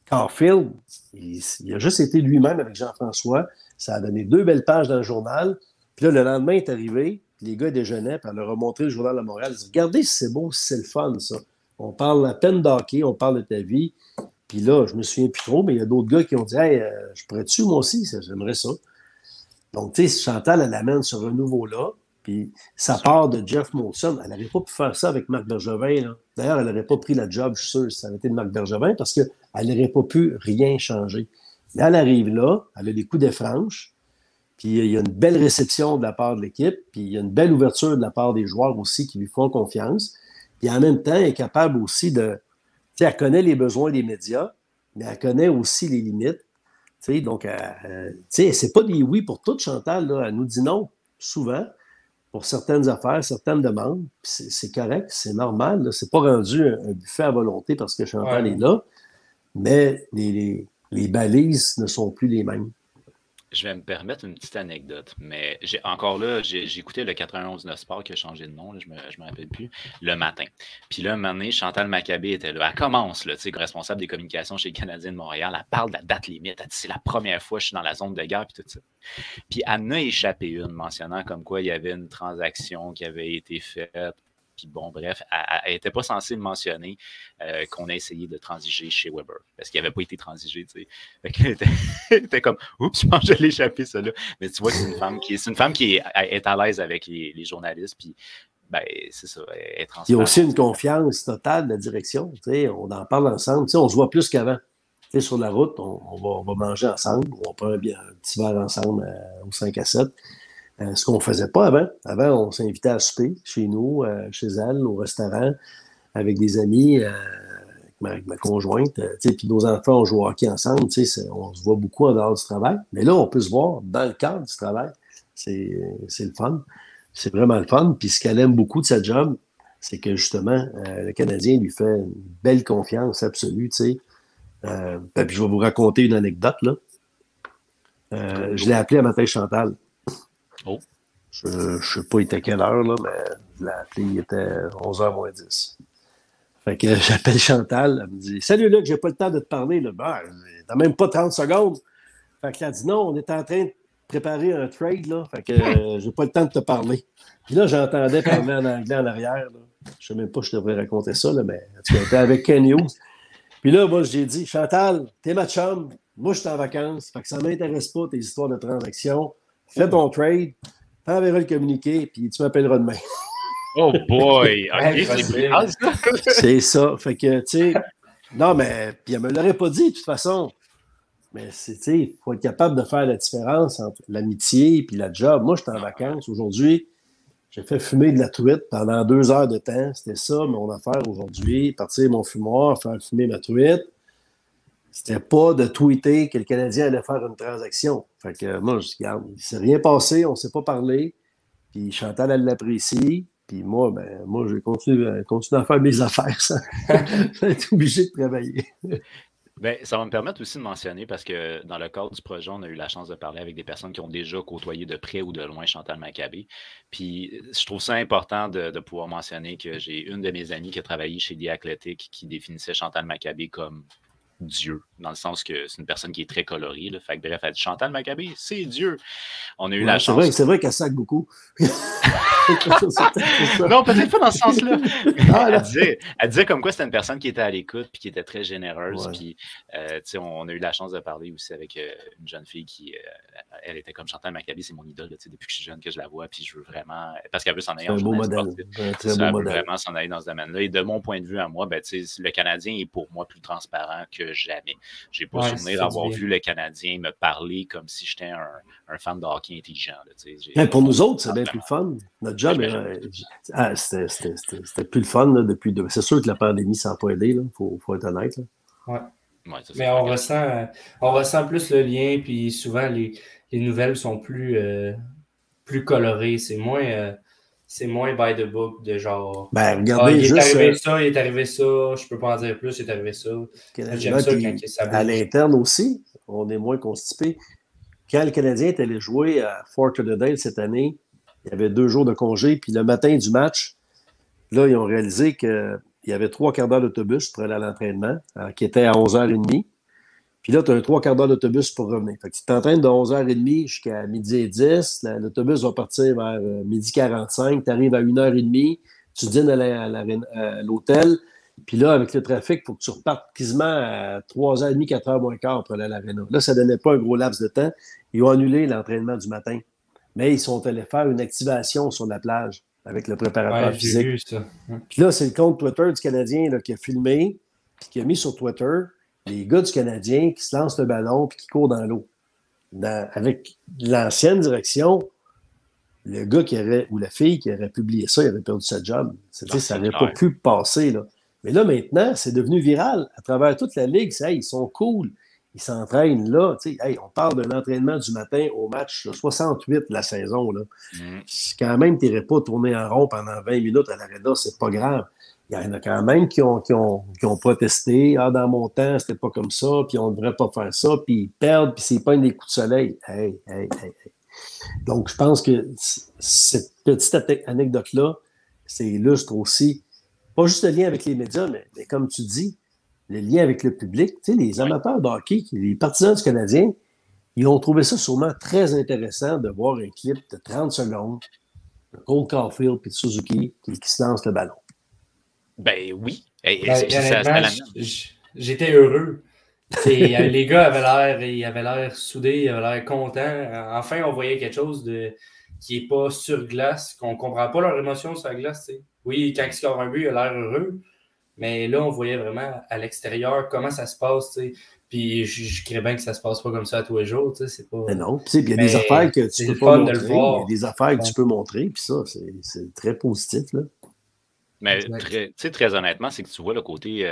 Caulfield, il a juste été lui-même avec Jean-François. Ça a donné 2 belles pages dans le journal. Puis là, le lendemain est arrivé, puis les gars déjeunaient, puis elle leur a montré le journal de Montréal. Elle a dit, regardez si c'est beau, si c'est le fun, ça. On parle à peine d'hockey, on parle de ta vie. Puis là, je me souviens plus trop, mais il y a d'autres gars qui ont dit, hey, je pourrais-tu, moi aussi, j'aimerais ça. Donc, tu sais, Chantal, elle amène ce renouveau-là. Puis ça part de Jeff Molson. Elle n'aurait pas pu faire ça avec Marc Bergevin. Là. D'ailleurs, elle n'aurait pas pris la job, je suis sûr, si ça avait été de Marc Bergevin, parce qu'elle n'aurait pas pu rien changer. Mais elle arrive là, elle a des coups de franche, puis il y a une belle réception de la part de l'équipe, puis il y a une belle ouverture de la part des joueurs aussi qui lui font confiance. Puis en même temps, elle est capable aussi de... Tu sais, elle connaît les besoins des médias, mais elle connaît aussi les limites. Tu sais, donc, tu sais, c'est pas des oui pour tout, Chantal. Là. Elle nous dit non, souvent. pour certaines affaires, certaines demandes. C'est correct, c'est normal. C'est pas rendu un buffet à volonté parce que Chantal est là, mais les balises ne sont plus les mêmes. Je vais me permettre une petite anecdote, mais j'ai écouté le 91.9 Sport qui a changé de nom, là, je me rappelle plus, le matin. Puis là, un moment donné, Chantal Maccabé était là. Elle commence, là, responsable des communications chez le Canadien de Montréal. Elle parle de la date limite. Elle dit c'est la première fois que je suis dans la zone de guerre, puis tout ça. Puis elle en a échappé une, mentionnant comme quoi il y avait une transaction qui avait été faite. Puis bon, bref, elle n'était pas censée mentionner qu'on a essayé de transiger chez Weber, parce qu'il n'avait pas été transigé, tu sais. Fait qu'elle était comme, oups, je pense que je l'ai échappé, ça là. Mais tu vois que c'est une femme qui est à l'aise avec les journalistes, puis ben, c'est ça, elle est transparente. Il y a aussi une confiance totale de la direction, tu sais, on en parle ensemble, tu sais, on se voit plus qu'avant. Tu sais, sur la route, on va manger ensemble, on prend un petit verre ensemble au 5 à 7. Ce qu'on ne faisait pas avant. Avant, on s'invitait à souper chez nous, chez elle, au restaurant, avec des amis, avec ma conjointe. Puis nos enfants, on joue au hockey ensemble. On se voit beaucoup en dehors du travail. Mais là, on peut se voir dans le cadre du travail. C'est le fun. C'est vraiment le fun. Puis ce qu'elle aime beaucoup de sa job, c'est que justement, le Canadien lui fait une belle confiance absolue. Puis je vais vous raconter une anecdote. Là. Je l'ai appelé à matin Chantal. Oh. Je ne sais pas il était quelle heure, là, mais je l'ai appelé, il était 11h moins 10. Fait que j'appelle Chantal, elle me dit « Salut Luc, j'ai pas le temps de te parler. » Ben, t'as même pas 30 secondes. Fait qu'elle dit « Non, on est en train de préparer un trade, là. Fait que j'ai pas le temps de te parler. » Puis là, j'entendais parler en anglais en arrière. Là. Je sais même pas si je devrais raconter ça, là, mais tu étais avec Ken Hughes. Puis là, moi, j'ai dit « Chantal, t'es ma chum. Moi, je suis en vacances. Fait que ça m'intéresse pas tes histoires de transactions. Fais ton trade, t'enverras le communiqué, puis tu m'appelleras demain. » Oh boy! OK, c'est brutal, ça. C'est ça. Fait que, tu sais, non, mais, puis elle me l'aurait pas dit, de toute façon. Mais, tu sais, il faut être capable de faire la différence entre l'amitié et la job. Moi, j'étais en vacances. Aujourd'hui, j'ai fait fumer de la truite pendant 2 heures de temps. C'était ça, mon affaire aujourd'hui. Partir mon fumoir, faire fumer ma truite. C'était pas de tweeter que le Canadien allait faire une transaction. Fait que moi, je dis, regarde, il s'est rien passé, on ne s'est pas parlé. Puis Chantal, elle l'apprécie. Puis moi, j'ai continué à faire mes affaires. Ça. J'ai été obligé de travailler. Bien, ça va me permettre aussi de mentionner, parce que dans le cadre du projet, on a eu la chance de parler avec des personnes qui ont déjà côtoyé de près ou de loin Chantal Maccabé. Puis je trouve ça important de pouvoir mentionner que j'ai une de mes amies qui a travaillé chez The Athletic qui définissait Chantal Maccabé comme Dieu, dans le sens que c'est une personne qui est très colorée. Là. Fait que bref, elle dit Chantal Maccabé, c'est Dieu. On a eu la chance. C'est vrai qu'elle sac beaucoup. Non, peut-être pas dans ce sens-là. Elle disait comme quoi c'était une personne qui était à l'écoute puis qui était très généreuse. Puis, on a eu la chance de parler aussi avec une jeune fille qui, elle était comme Chantal Maccabé, c'est mon idole depuis que je suis jeune que je la vois. Puis je veux vraiment, parce qu'elle veut s'en aller en journaliste sportif. Elle veut vraiment s'en aller dans ce domaine-là. Et de mon point de vue à moi, le Canadien est pour moi plus transparent que jamais. J'ai pas souvenir d'avoir vu le Canadien me parler comme si j'étais un fan de hockey intelligent. Là, pour nous autres, c'est bien plus fun. Notre job, c'était plus le fun là, depuis. C'est sûr que la pandémie, ça n'a pas aidé, il faut être honnête. Là. Ouais. Mais on ressent plus le lien, puis souvent les nouvelles sont plus colorées. C'est moins by the book de genre. Regardez, il est arrivé ça, je peux pas en dire plus, il est arrivé ça. J'aime ça quand ça à l'interne aussi, on est moins constipé. Quand le Canadien est allé jouer à Fort Lauderdale cette année, il y avait 2 jours de congé, puis le matin du match, là, ils ont réalisé qu'il y avait 3 quarts d'heure d'autobus pour aller à l'entraînement, qui était à 11h30. Puis là, tu as un 3 quarts d'heure d'autobus pour revenir. Fait que tu t'entraînes de 11h30 jusqu'à 12h10. L'autobus va partir vers 12h45. Tu arrives à 1h30. Tu dînes à l'hôtel. Puis là, avec le trafic, il faut que tu repartes quasiment à 3h30, 4h moins quart pour aller à l'aréna. Là, ça ne donnait pas un gros laps de temps. Ils ont annulé l'entraînement du matin. Mais ils sont allés faire une activation sur la plage avec le préparateur physique. J'ai vu ça. Puis là, c'est le compte Twitter du Canadien là, qui a filmé puis qui a mis sur Twitter les gars du Canadien qui se lancent le ballon puis qui courent dans l'eau. Avec l'ancienne direction, le gars ou la fille qui aurait publié ça, il aurait perdu sa job. Ça n'aurait pas pu passer. Là. Mais là, maintenant, c'est devenu viral à travers toute la ligue. Ils sont cool. Ils s'entraînent là. Hey, on parle d'un entraînement du matin au match 68 de la saison. Là. Quand même, tu n'irais pas tourner en rond pendant 20 minutes à l'arena, c'est pas grave. Il y en a quand même qui ont protesté. Ah, dans mon temps, c'était pas comme ça, puis on ne devrait pas faire ça, puis ils perdent, puis c'est pas des coups de soleil. Hey. Donc, je pense que cette petite anecdote-là, c'est illustre aussi, pas juste le lien avec les médias, mais comme tu dis, le lien avec le public. Tu sais, les amateurs de hockey, les partisans du Canadien, ils ont trouvé ça sûrement très intéressant de voir un clip de 30 secondes de Cole Caulfield et de Suzuki qui se lancent le ballon. Ben oui. J'étais heureux. Les gars avaient l'air soudés, ils avaient l'air contents. Enfin, on voyait quelque chose qui n'est pas sur glace, qu'on ne comprend pas leur émotion sur la glace. T'sais. Oui, quand ils scorent un but, il a l'air heureux. Mais là, on voyait vraiment à l'extérieur comment ça se passe. T'sais. Puis je crée bien que ça se passe pas comme ça à tous les jours. C'est pas... Mais non, il y a des affaires que tu peux pas montrer. Il y a des affaires que tu peux montrer, puis ça, c'est très positif. Là. Mais très honnêtement, c'est que tu vois le côté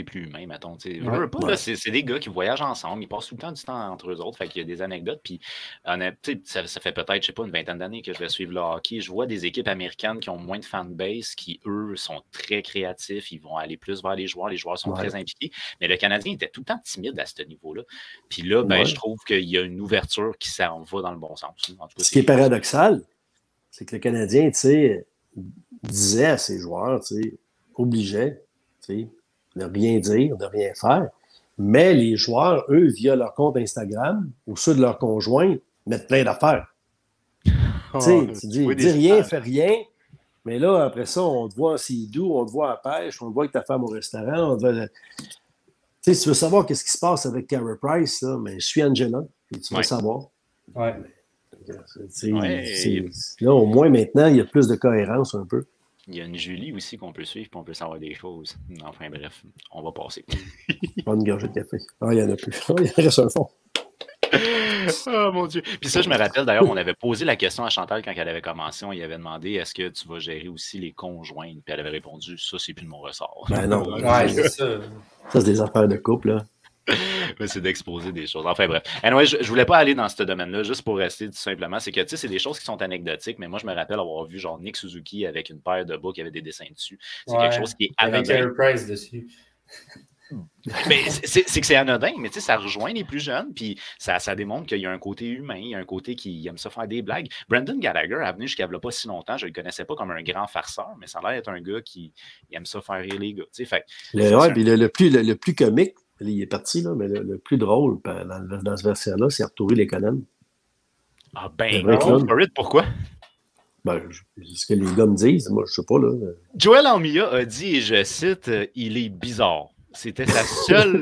plus humain, mettons. Là, c'est des gars qui voyagent ensemble, ils passent tout le temps du temps entre eux autres, fait qu'il y a des anecdotes. Puis ça fait peut-être, je sais pas, une vingtaine d'années que je vais suivre le hockey. Je vois des équipes américaines qui ont moins de fanbase, qui, eux, sont très créatifs, ils vont aller plus vers les joueurs sont très impliqués. Mais le Canadien était tout le temps timide à ce niveau-là. Puis là, je trouve qu'il y a une ouverture qui s'en va dans le bon sens. En tout cas, ce qui est paradoxal, c'est que le Canadien, disait à ses joueurs, obligeait de rien dire, de rien faire. Mais les joueurs, eux, via leur compte Instagram ou ceux de leurs conjoints, mettent plein d'affaires. Tu dis rien, fais rien. Mais là, après ça, on te voit en Sea-Doo, on te voit à pêche, on te voit avec ta femme au restaurant. Si tu veux savoir qu'est-ce qui se passe avec Carey Price, là, mais je suis Angela, et tu vas savoir. Ouais. Là, au moins, maintenant, il y a plus de cohérence un peu. Il y a une Julie aussi qu'on peut suivre et on peut savoir des choses. Enfin, bref, on va passer. Pas une gorgée de café. Ah, il n'y en a plus. Il reste un fond. Oh mon Dieu. Puis ça, je me rappelle d'ailleurs, on avait posé la question à Chantal quand elle avait commencé. On lui avait demandé est-ce que tu vas gérer aussi les conjoints? Puis elle avait répondu ça, c'est plus de mon ressort. Ben non. C'est ça. Ça, c'est des affaires de couple, là. C'est d'exposer des choses. Enfin bref. Anyway, je voulais pas aller dans ce domaine-là, juste pour rester tout simplement. C'est que, c'est des choses qui sont anecdotiques, mais moi, je me rappelle avoir vu genre Nick Suzuki avec une paire de bas qui avait des dessins dessus. C'est quelque chose qui est anodin. Avec Price dessus. Mais c'est que c'est anodin, mais ça rejoint les plus jeunes, puis ça démontre qu'il y a un côté humain, il y a un côté qui aime ça faire des blagues. Brendan Gallagher a venu jusqu'à il n'y a pas si longtemps, je ne le connaissais pas comme un grand farceur, mais ça a l'air d'être un gars qui aime ça faire rire les gars. Fait, le plus comique, il est parti, là, mais le plus drôle dans ce verset-là, c'est Arturi Lekonen. Ah pourquoi? C'est ce que les gars me disent, moi je sais pas. Là. Joel Armia a dit, et je cite, il est bizarre. C'était sa seule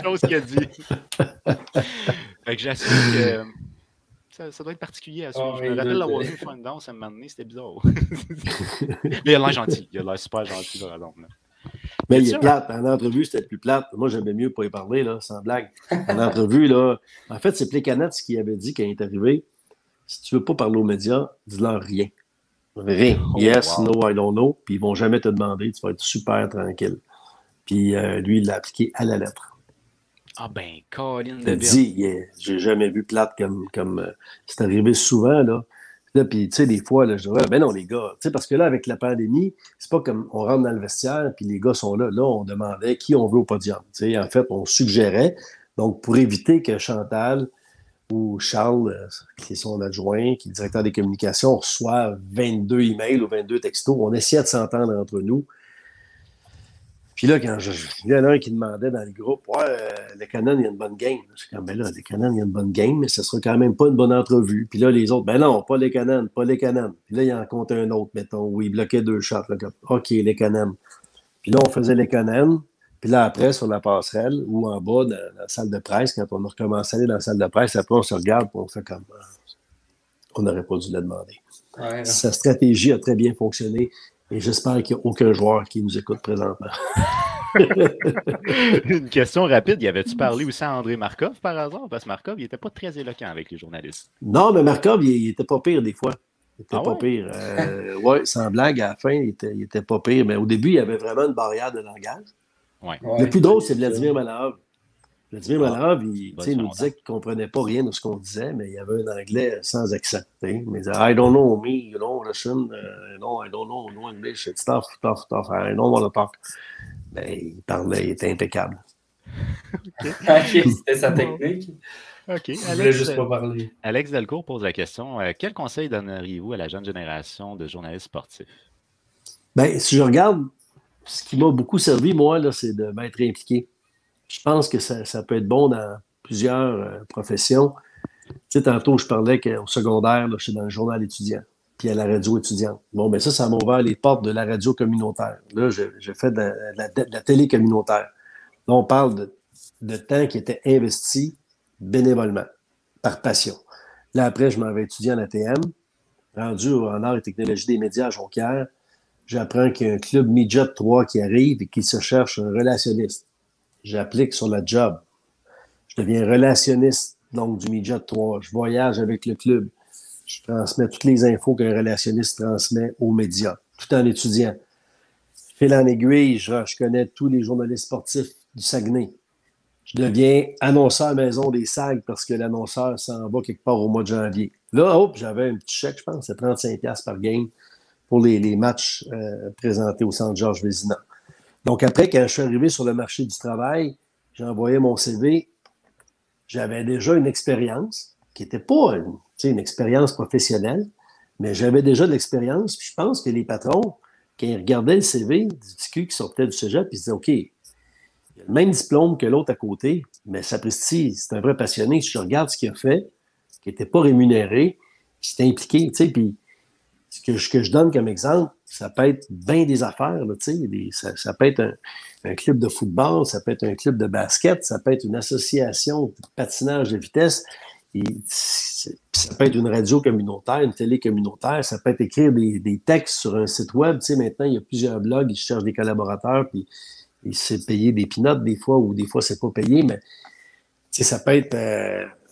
chose qu'il a dit. Fait que j'assume que ça doit être particulier à suivre. Je me rappelle l'avoir vu faire une danse à un moment donné, c'était bizarre. Mais il a l'air gentil. Il a l'air super gentil, par exemple. Mais il est plate. En entrevue, c'était plus plate. Moi, j'aimais mieux pas y parler, là, sans blague. En entrevue, là, en fait, c'est Plekanec qui avait dit quand il est arrivé, si tu veux pas parler aux médias, dis-leur rien. Rien. Yes, no, I don't know. Puis ils vont jamais te demander. Tu vas être super tranquille. Puis lui, il l'a appliqué à la lettre. Ah ben, Colin de Berne. Il dit, j'ai jamais vu plate comme c'est arrivé souvent, là. Là, puis, tu sais, des fois, là, je dis, ben non, les gars, tu sais, parce que là, avec la pandémie, c'est pas comme on rentre dans le vestiaire, puis les gars sont là. Là, on demandait qui on veut au podium. Tu sais, en fait, on suggérait. Donc, pour éviter que Chantal ou Charles, qui est son adjoint, qui est directeur des communications, reçoivent 22 emails ou 22 textos, on essayait de s'entendre entre nous. Puis là, quand il y en a un qui demandait dans le groupe, le Canon, il y a une bonne game. Je suis comme, ben là, les Canon, il y a une bonne game, mais ce sera quand même pas une bonne entrevue. Puis là, les autres, ben non, pas les Canon, pas les Canon. Puis là, il en comptait un autre, mettons, où il bloquait 2 shots. Là, comme, OK, les Canon. Puis là, on faisait les Canon. Puis là, après, sur la passerelle ou en bas, dans la salle de presse, quand on a recommencé à aller dans la salle de presse, après, on se regarde et on fait comme, on n'aurait pas dû le demander. Ouais, sa stratégie a très bien fonctionné. Et j'espère qu'il n'y a aucun joueur qui nous écoute présentement. Une question rapide. Y avait-tu parlé aussi à André Markov par hasard? Parce que Markov, il n'était pas très éloquent avec les journalistes. Non, mais Markov, il n'était pas pire des fois. Il n'était pas pire. Oui, sans blague, à la fin, il était pas pire. Mais au début, il y avait vraiment une barrière de langage. Ouais. Le plus drôle, c'est Vladimir Malahov. Vladimir Malarov, il Vas-y, nous longtemps. disait qu'il ne comprenait pas rien de ce qu'on disait, mais il avait un anglais sans accent. Mais il disait, I don't know me, you know, Russian, no, I don't know, no English, it's tough, tough, tough, I don't want to talk. Ben, il parlait, il était impeccable. OK, c'était sa technique. OK. Il voulait juste pas parler. Alex Delcourt pose la question, quel conseil donneriez-vous à la jeune génération de journalistes sportifs? Ben, si je regarde, ce qui m'a beaucoup servi, moi, là, c'est de m'être impliqué. Je pense que ça peut être bon dans plusieurs professions. Tu sais, tantôt, je parlais qu'au secondaire, là, je suis dans le journal étudiant, puis à la radio étudiante. Bon, ben ça m'a ouvert les portes de la radio communautaire. Là, j'ai fait de la télé communautaire. Là, on parle de temps qui était investi bénévolement, par passion. Là, après, je m'en vais étudier en ATM, rendu en art et technologie des médias à Jonquière. J'apprends qu'il y a un club Midget 3 qui arrive et qui se cherche un relationniste. J'applique sur la job. Je deviens relationniste, donc, du Midget 3. Je voyage avec le club. Je transmets toutes les infos qu'un relationniste transmet aux médias, tout en étudiant. Fil en aiguille, je connais tous les journalistes sportifs du Saguenay. Je deviens annonceur maison des SAG parce que l'annonceur s'en va quelque part au mois de janvier. Là, j'avais un petit chèque, je pense, c'est 35$ par game pour les matchs présentés au Centre Georges Vézina. Donc après, quand je suis arrivé sur le marché du travail, j'ai envoyé mon CV. J'avais déjà une expérience qui n'était pas une expérience professionnelle, mais j'avais déjà de l'expérience. Puis je pense que les patrons, quand ils regardaient le CV du petit cul qui sortait du cégep, ils se disaient, OK, il a le même diplôme que l'autre à côté, mais sapristi, c'est un vrai passionné. Si je regarde ce qu'il a fait, qui n'était pas rémunéré, qui s'était impliqué, tu sais, puis ce que je donne comme exemple, ça peut être bien des affaires, là, ça peut être un club de football, ça peut être un club de basket, ça peut être une association de patinage de vitesse, ça peut être une radio communautaire, une télé communautaire, ça peut être écrire des textes sur un site web. Maintenant, il y a plusieurs blogs, ils cherchent des collaborateurs, puis ils se payent des peanuts des fois, ou des fois, c'est pas payé, mais ça peut être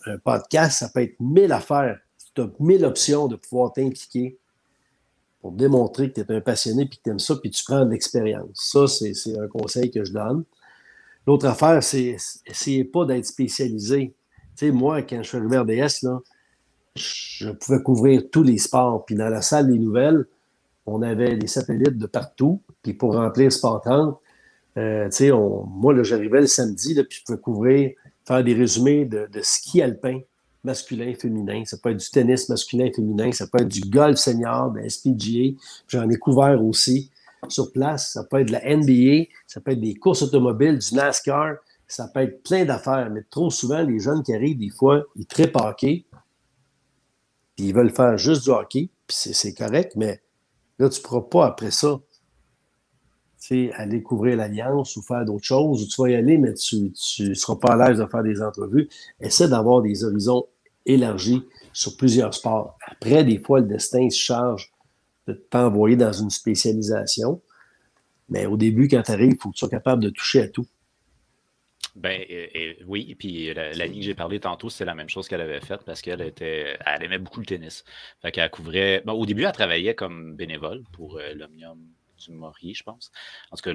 un podcast, ça peut être 1000 affaires. Tu as 1000 options de pouvoir t'impliquer pour démontrer que tu es un passionné puis que tu aimes ça, puis tu prends de l'expérience. Ça, c'est un conseil que je donne. L'autre affaire, c'est essayez pas d'être spécialisé. Tu sais, moi, quand je suis arrivé à RDS, là, je pouvais couvrir tous les sports. Puis dans la salle des nouvelles, on avait des satellites de partout. Puis pour remplir Sport 30, moi, là, j'arrivais le samedi, là, puis je pouvais faire des résumés de ski alpin masculin, féminin. Ça peut être du tennis masculin, féminin. Ça peut être du golf senior, de SPGA. J'en ai couvert aussi sur place. Ça peut être de la NBA. Ça peut être des courses automobiles, du NASCAR. Ça peut être plein d'affaires. Mais trop souvent, les jeunes qui arrivent, des fois, ils trippent hockey. Puis ils veulent faire juste du hockey. Puis c'est correct, mais là, tu ne pourras pas après ça aller couvrir l'Alliance ou faire d'autres choses, ou tu vas y aller, mais tu ne seras pas à l'aise de faire des entrevues. Essaie d'avoir des horizons élargis sur plusieurs sports. Après, des fois, le destin se charge de t'envoyer dans une spécialisation. Mais au début, quand tu arrives, il faut que tu sois capable de toucher à tout. Ben oui, puis l'amie que j'ai parlé tantôt, c'est la même chose qu'elle avait faite parce qu'elle aimait beaucoup le tennis. Fait qu'elle couvrait. Bon, au début, elle travaillait comme bénévole pour l'Omnium du Maury, je pense. En tout cas,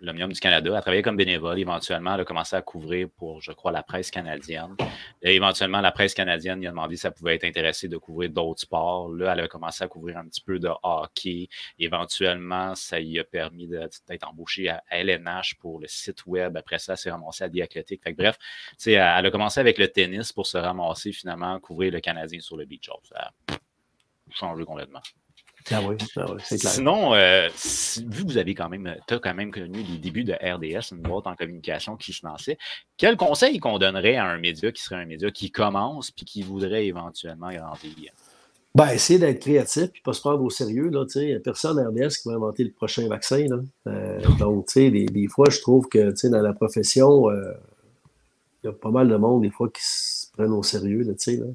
l'Omnium du Canada. Elle travaillait comme bénévole. Éventuellement, elle a commencé à couvrir pour, je crois, la presse canadienne. Et éventuellement, la presse canadienne lui a demandé si ça pouvait être intéressé de couvrir d'autres sports. Là, elle a commencé à couvrir un petit peu de hockey. Éventuellement, ça lui a permis d'être embauchée à LNH pour le site web. Après ça, elle s'est ramassée à The Athletic. Fait que, bref, elle a commencé avec le tennis pour se ramasser finalement, couvrir le Canadien sur le beach. Ça a changé complètement. Ah oui, c'est clair. Sinon, vu que vous avez tu as quand même connu les débuts de RDS, une boîte en communication qui se lançait, quel conseil qu'on donnerait à un média qui serait un média qui commence puis qui voudrait éventuellement grandir? Ben, essayer d'être créatif et pas se prendre au sérieux. Il n'y a personne à RDS qui va inventer le prochain vaccin. Donc, des fois, je trouve que dans la profession, il y a pas mal de monde, des fois, qui se prennent au sérieux.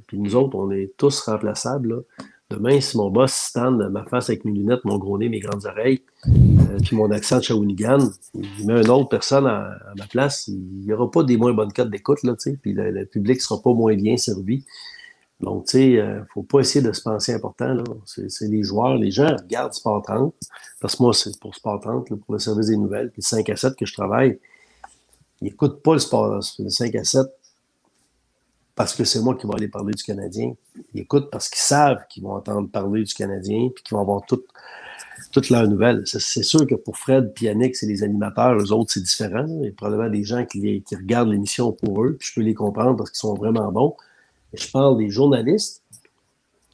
Puis nous autres, on est tous remplaçables. Là. Demain, si mon boss stand ma face avec mes lunettes, mon gros nez, mes grandes oreilles, puis mon accent de Shawinigan, il met une autre personne à ma place, il n'y aura pas des moins bonnes cotes d'écoute, puis le public ne sera pas moins bien servi. Donc, il ne faut pas essayer de se penser important. Là. C'est les joueurs, les gens regardent Sport 30, parce que moi, c'est pour Sport 30, là, pour le service des nouvelles, puis 5 à 7 que je travaille. ils n'écoutent pas le sport le 5 à 7 parce que c'est moi qui vais aller parler du Canadien. Ils écoutent parce qu'ils savent qu'ils vont entendre parler du Canadien puis qu'ils vont avoir toutes leurs nouvelles. C'est sûr que pour Fred et Yannick, c'est les animateurs. Eux autres, c'est différent. Il y a probablement des gens qui regardent l'émission pour eux, puis je peux les comprendre parce qu'ils sont vraiment bons. Mais je parle des journalistes.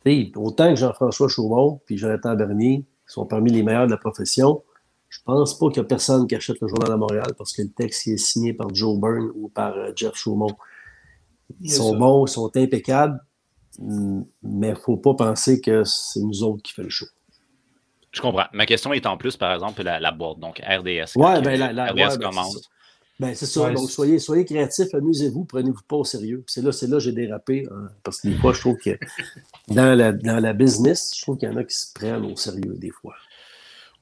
T'sais, autant que Jean-François Chaumont puis Jonathan Bernier sont parmi les meilleurs de la profession, je pense pas qu'il y a personne qui achète le Journal de Montréal parce que le texte est signé par Joe Byrne ou par Jeff Chaumont. Ils sont bons, ils sont impeccables, mais il ne faut pas penser que c'est nous autres qui fait le show. Je comprends. Ma question est en plus, par exemple, la boîte, donc RDS. Ouais, RDS commence. C'est ça. Donc, soyez créatifs, amusez-vous, prenez-vous pas au sérieux. C'est là j'ai dérapé, parce que des fois, je trouve que dans la business, je trouve qu'il y en a qui se prennent au sérieux des fois.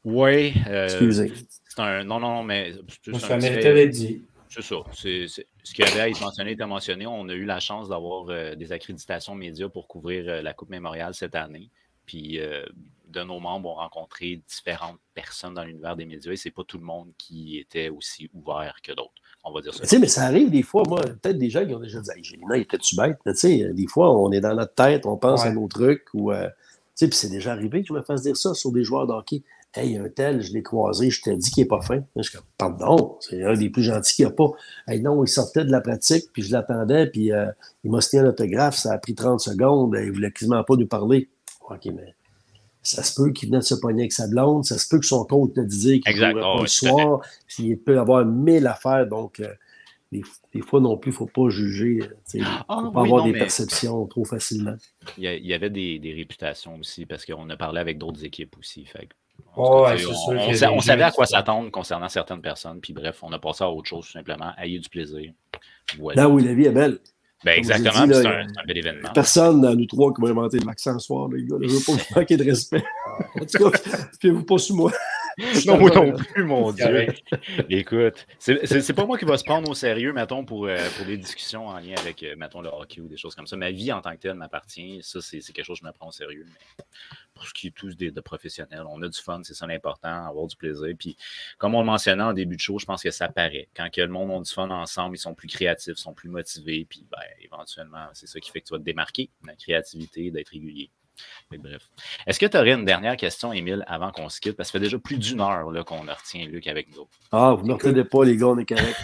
Oui. Excusez. Non, mais... Ça méritait d'être dit. C'est ça. Ce qui avait à être mentionné était mentionné. On a eu la chance d'avoir des accréditations médias pour couvrir la Coupe Mémoriale cette année. Puis de nos membres ont rencontré différentes personnes dans l'univers des médias et c'est pas tout le monde qui était aussi ouvert que d'autres. On va dire ça. Tu sais, mais ça arrive des fois, moi, peut-être des gens qui ont déjà dit hey, Gélina, il était-tu bête? Tu sais, des fois, on est dans notre tête, on pense à nos trucs ou tu sais, puis c'est déjà arrivé que je me fasse dire ça sur des joueurs de hockey. Hey, un tel, je l'ai croisé, je t'ai dit qu'il n'est pas fin. Je suis comme, pardon, c'est un des plus gentils qu'il n'y a pas. Hey, non, il sortait de la pratique, puis je l'attendais, puis il m'a signé un autographe, ça a pris 30 secondes, il ne voulait quasiment pas nous parler. OK, mais ça se peut qu'il venait de se pogner avec sa blonde, ça se peut que son coach te dise qu'il ne jouerait pas le soir, il peut avoir 1000 affaires, donc des fois non plus, il ne faut pas juger, il ne faut pas avoir des perceptions trop facilement. Il y avait des réputations aussi, parce qu'on a parlé avec d'autres équipes aussi, fait on savait à quoi s'attendre concernant certaines personnes, puis bref, on a passé à autre chose tout simplement, ayez du plaisir. Voilà. Là où la vie est belle. Ben exactement, c'est un bel événement. Personne dans nous trois qui va inventer le vaccin ce soir, les gars. Je ne veux pas vous manquer de respect. En tout cas, fiez-vous pas sur moi. Non, moi non plus, mon Dieu. Écoute, c'est pas moi qui va se prendre au sérieux, mettons, pour des discussions en lien avec, mettons, le hockey ou des choses comme ça. Ma vie en tant que telle m'appartient. Ça, c'est quelque chose que je me prends au sérieux. Mais pour ce qui est tous de professionnels, on a du fun, c'est ça l'important, avoir du plaisir. Puis, comme on le mentionnait en début de show, je pense que ça paraît. Quand le monde a du fun ensemble, ils sont plus créatifs, sont plus motivés. Puis, ben, éventuellement, c'est ça qui fait que tu vas te démarquer, la créativité, d'être régulier. Mais bref. Est-ce que tu aurais une dernière question, Émile, avant qu'on se quitte? Parce que ça fait déjà plus d'1 heure qu'on retient Luc avec nous. Ah, vous ne me retenez pas, les gars, on est correct.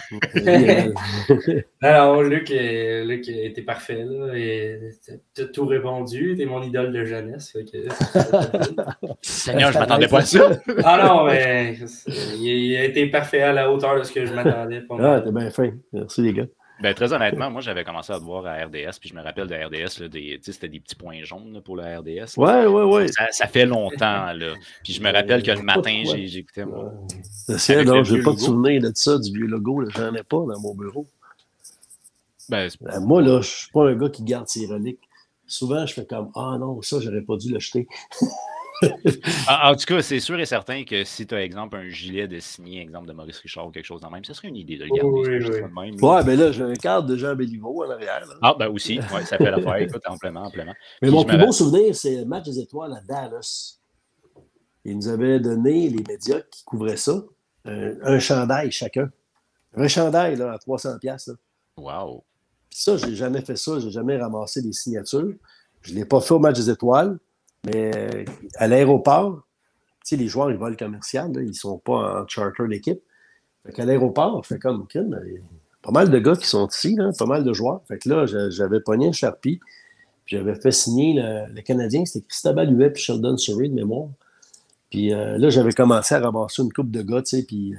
Alors, Luc était parfait. Tu as tout répondu. Tu es mon idole de jeunesse. Seigneur, je ne m'attendais pas à ça. Ah non, mais il a été parfait à la hauteur de ce que je m'attendais. T'es bien fin. Merci, les gars. Ben, très honnêtement, moi, j'avais commencé à te voir à RDS, puis je me rappelle de RDS, c'était des petits points jaunes là, pour le RDS. Ouais. Ça fait longtemps, là. Puis je me rappelle que le matin, j'écoutais moi. Non, je n'ai pas de souvenir de ça, du vieux logo. Je n'en ai pas dans mon bureau. Moi, là, je ne suis pas un gars qui garde ses reliques. Souvent, je fais comme ah non, ça, j'aurais pas dû l'acheter. En tout cas, c'est sûr et certain que si tu as, exemple, un gilet de signé, exemple de Maurice Richard ou quelque chose dans le même, ce serait une idée de le garder. Oui. Ben là, j'ai un cadre de Jean Béliveau en arrière. Là. Ah, ben aussi, ça fait l'affaire, écoute, amplement. Mais mon plus beau souvenir, c'est le match des étoiles à Dallas. Ils nous avaient donné, les médias qui couvraient ça, un chandail chacun. Un chandail là, à 300$. Wow! Puis ça, j'ai jamais fait ça, j'ai jamais ramassé des signatures. Je ne l'ai pas fait au match des étoiles. Mais à l'aéroport, tu sais, les joueurs, ils volent commercial, là, ils ne sont pas en charter d'équipe. Fait qu'à l'aéroport, fait comme, il y a pas mal de gars qui sont ici, là, pas mal de joueurs. Fait que là, j'avais pogné un Sharpie, puis j'avais fait signer le Canadien, c'était Cristobal Huet puis Sheldon Surrey de mémoire. Puis là, j'avais commencé à ramasser une coupe de gars, tu sais, puis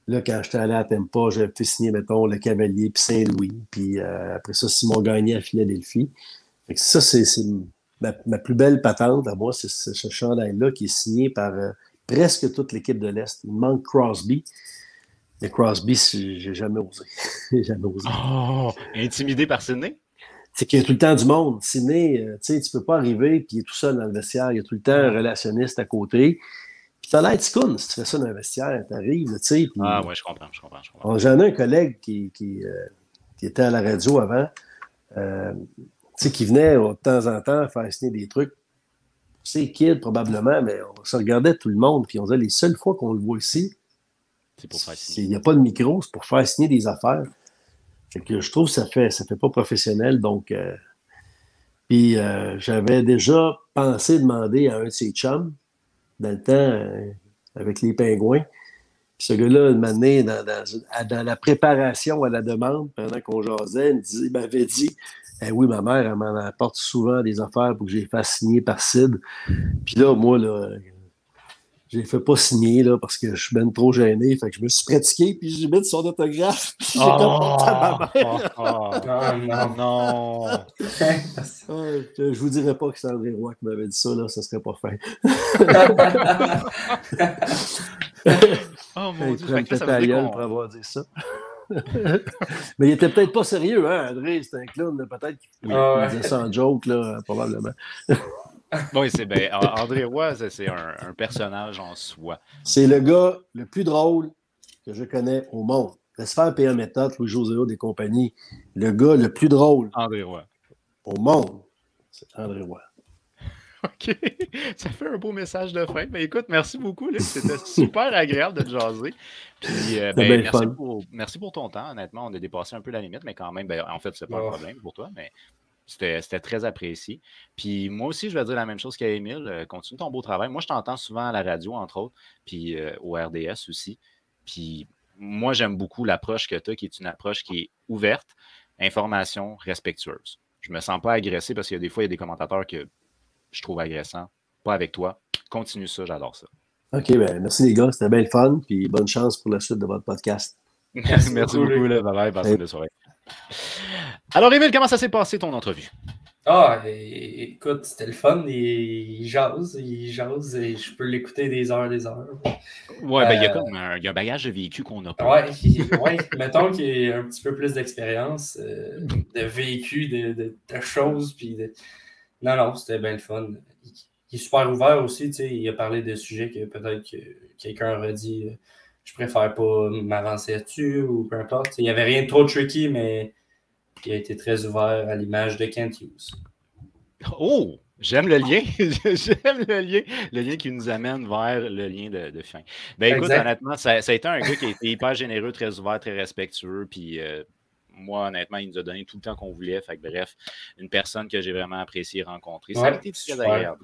là, quand j'étais allé à Tampa, j'avais fait signer, mettons, le Cavalier puis Saint-Louis, puis après ça, Simon Gagné à Philadelphie. Fait que ça, c'est ma plus belle patente à moi, c'est ce chandail-là qui est signé par presque toute l'équipe de l'Est. Il manque Crosby. Mais Crosby, j'ai jamais osé. J'ai jamais osé. Oh! Intimidé par Sidney? C'est qu'il y a tout le temps du monde. Sidney, tu sais, tu peux pas arriver puis il est tout seul dans le vestiaire. Il y a tout le temps un relationniste à côté. Puis t'as l'air ticoune si tu fais ça dans le vestiaire. T'arrives, tu sais. Ah ouais, je comprends. J'en ai un collègue qui était à la radio avant. Tu sais, qui venait de temps en temps faire signer des trucs. C'est kid, probablement, mais on se regardait tout le monde, puis on disait, les seules fois qu'on le voit ici, C'est pour faire signer. Il n'y a pas de micro, c'est pour faire signer des affaires. Fait que je trouve que ça fait pas professionnel. Donc, puis j'avais déjà pensé demander à un de ses chums, dans le temps, avec les Pingouins. Puis ce gars-là, une année, dans la préparation à la demande, pendant qu'on jasait, il m'avait dit oui, ma mère, elle m'en apporte souvent des affaires pour que je les fasse signer par Sid. Puis là, moi, là, je ne les fais pas signer là, parce que je suis ben trop gêné. Fait que je me suis pratiqué, puis j'ai mis son autographe. Puis j'ai apporté à ma mère. Non. Je vous dirais pas que c'est André Roy qui m'avait dit ça, là, ça serait pas fin. Oh mon Dieu, fait que ça veut dire pour avoir dit ça. Mais il était peut-être pas sérieux, hein, André, c'était un clown, peut-être qu'il disait ça en joke, là, probablement. Oui, c'est bien. André Roy, c'est un personnage en soi. C'est le gars le plus drôle que je connais au monde. Laisse faire PA Méthode, Louis-José Hood et compagnie. Le gars le plus drôle André Roy. Au monde, c'est André Roy. OK. Ça fait un beau message de fin. Mais écoute, merci beaucoup, Luc. C'était super agréable de te jaser. Puis, merci pour ton temps. Honnêtement, on a dépassé un peu la limite, mais quand même, en fait, c'est pas un problème pour toi, mais c'était très apprécié. Puis moi aussi, je vais dire la même chose qu'à Émile. Continue ton beau travail. Moi, je t'entends souvent à la radio, entre autres, puis au RDS aussi. Puis moi, j'aime beaucoup l'approche que tu as, qui est une approche qui est ouverte, information respectueuse. Je me sens pas agressé parce qu'il y a des fois, il y a des commentateurs que je trouve agressants. Pas avec toi. Continue ça, j'adore ça. OK, ben merci les gars, c'était bien le fun. Puis bonne chance pour la suite de votre podcast. Merci beaucoup, bye-bye, passez une bonne soirée. Alors, Émile, comment ça s'est passé ton entrevue? Écoute, c'était le fun. Il jase, et je peux l'écouter des heures. Ouais, il y a comme un bagage de vécu qu'on n'a pas. Ouais, mettons qu'il y a un petit peu plus d'expérience, de vécu, de choses. Puis Non, c'était bien le fun. Il est super ouvert aussi, tu sais. Il a parlé de sujets que peut-être que quelqu'un aurait dit je préfère pas m'avancer là-dessus ou peu importe. Il n'y avait rien de trop tricky, mais il a été très ouvert à l'image de Kent Hughes. Oh! J'aime le lien. J'aime le lien qui nous amène vers le lien de fin. Ben écoute, honnêtement, ça a été un gars qui a été hyper généreux, très ouvert, très respectueux, puis moi, honnêtement, il nous a donné tout le temps qu'on voulait. Fait que, bref, une personne que j'ai vraiment apprécié rencontrer. Ça a été très agréable.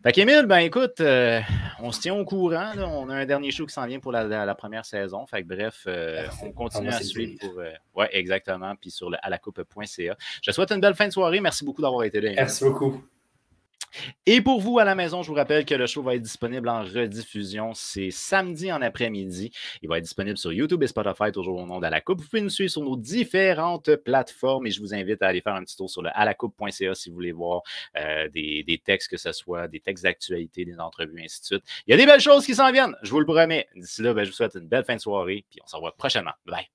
Fait qu'Émile, ben écoute, on se tient au courant. Là. On a un dernier show qui s'en vient pour la première saison. Fait que bref, on continue à suivre pour. Oui, exactement. Puis sur le alacoupe.ca. Je te souhaite une belle fin de soirée. Merci beaucoup d'avoir été là. Émile. Merci beaucoup. Et pour vous à la maison, je vous rappelle que le show va être disponible en rediffusion. C'est samedi en après-midi. Il va être disponible sur YouTube et Spotify, toujours au nom d'À la Coupe. Vous pouvez nous suivre sur nos différentes plateformes et je vous invite à aller faire un petit tour sur le alacoupe.ca si vous voulez voir des textes, que ce soit des textes d'actualité, des entrevues, ainsi de suite. Il y a des belles choses qui s'en viennent, je vous le promets. D'ici là, je vous souhaite une belle fin de soirée et on se revoit prochainement. Bye!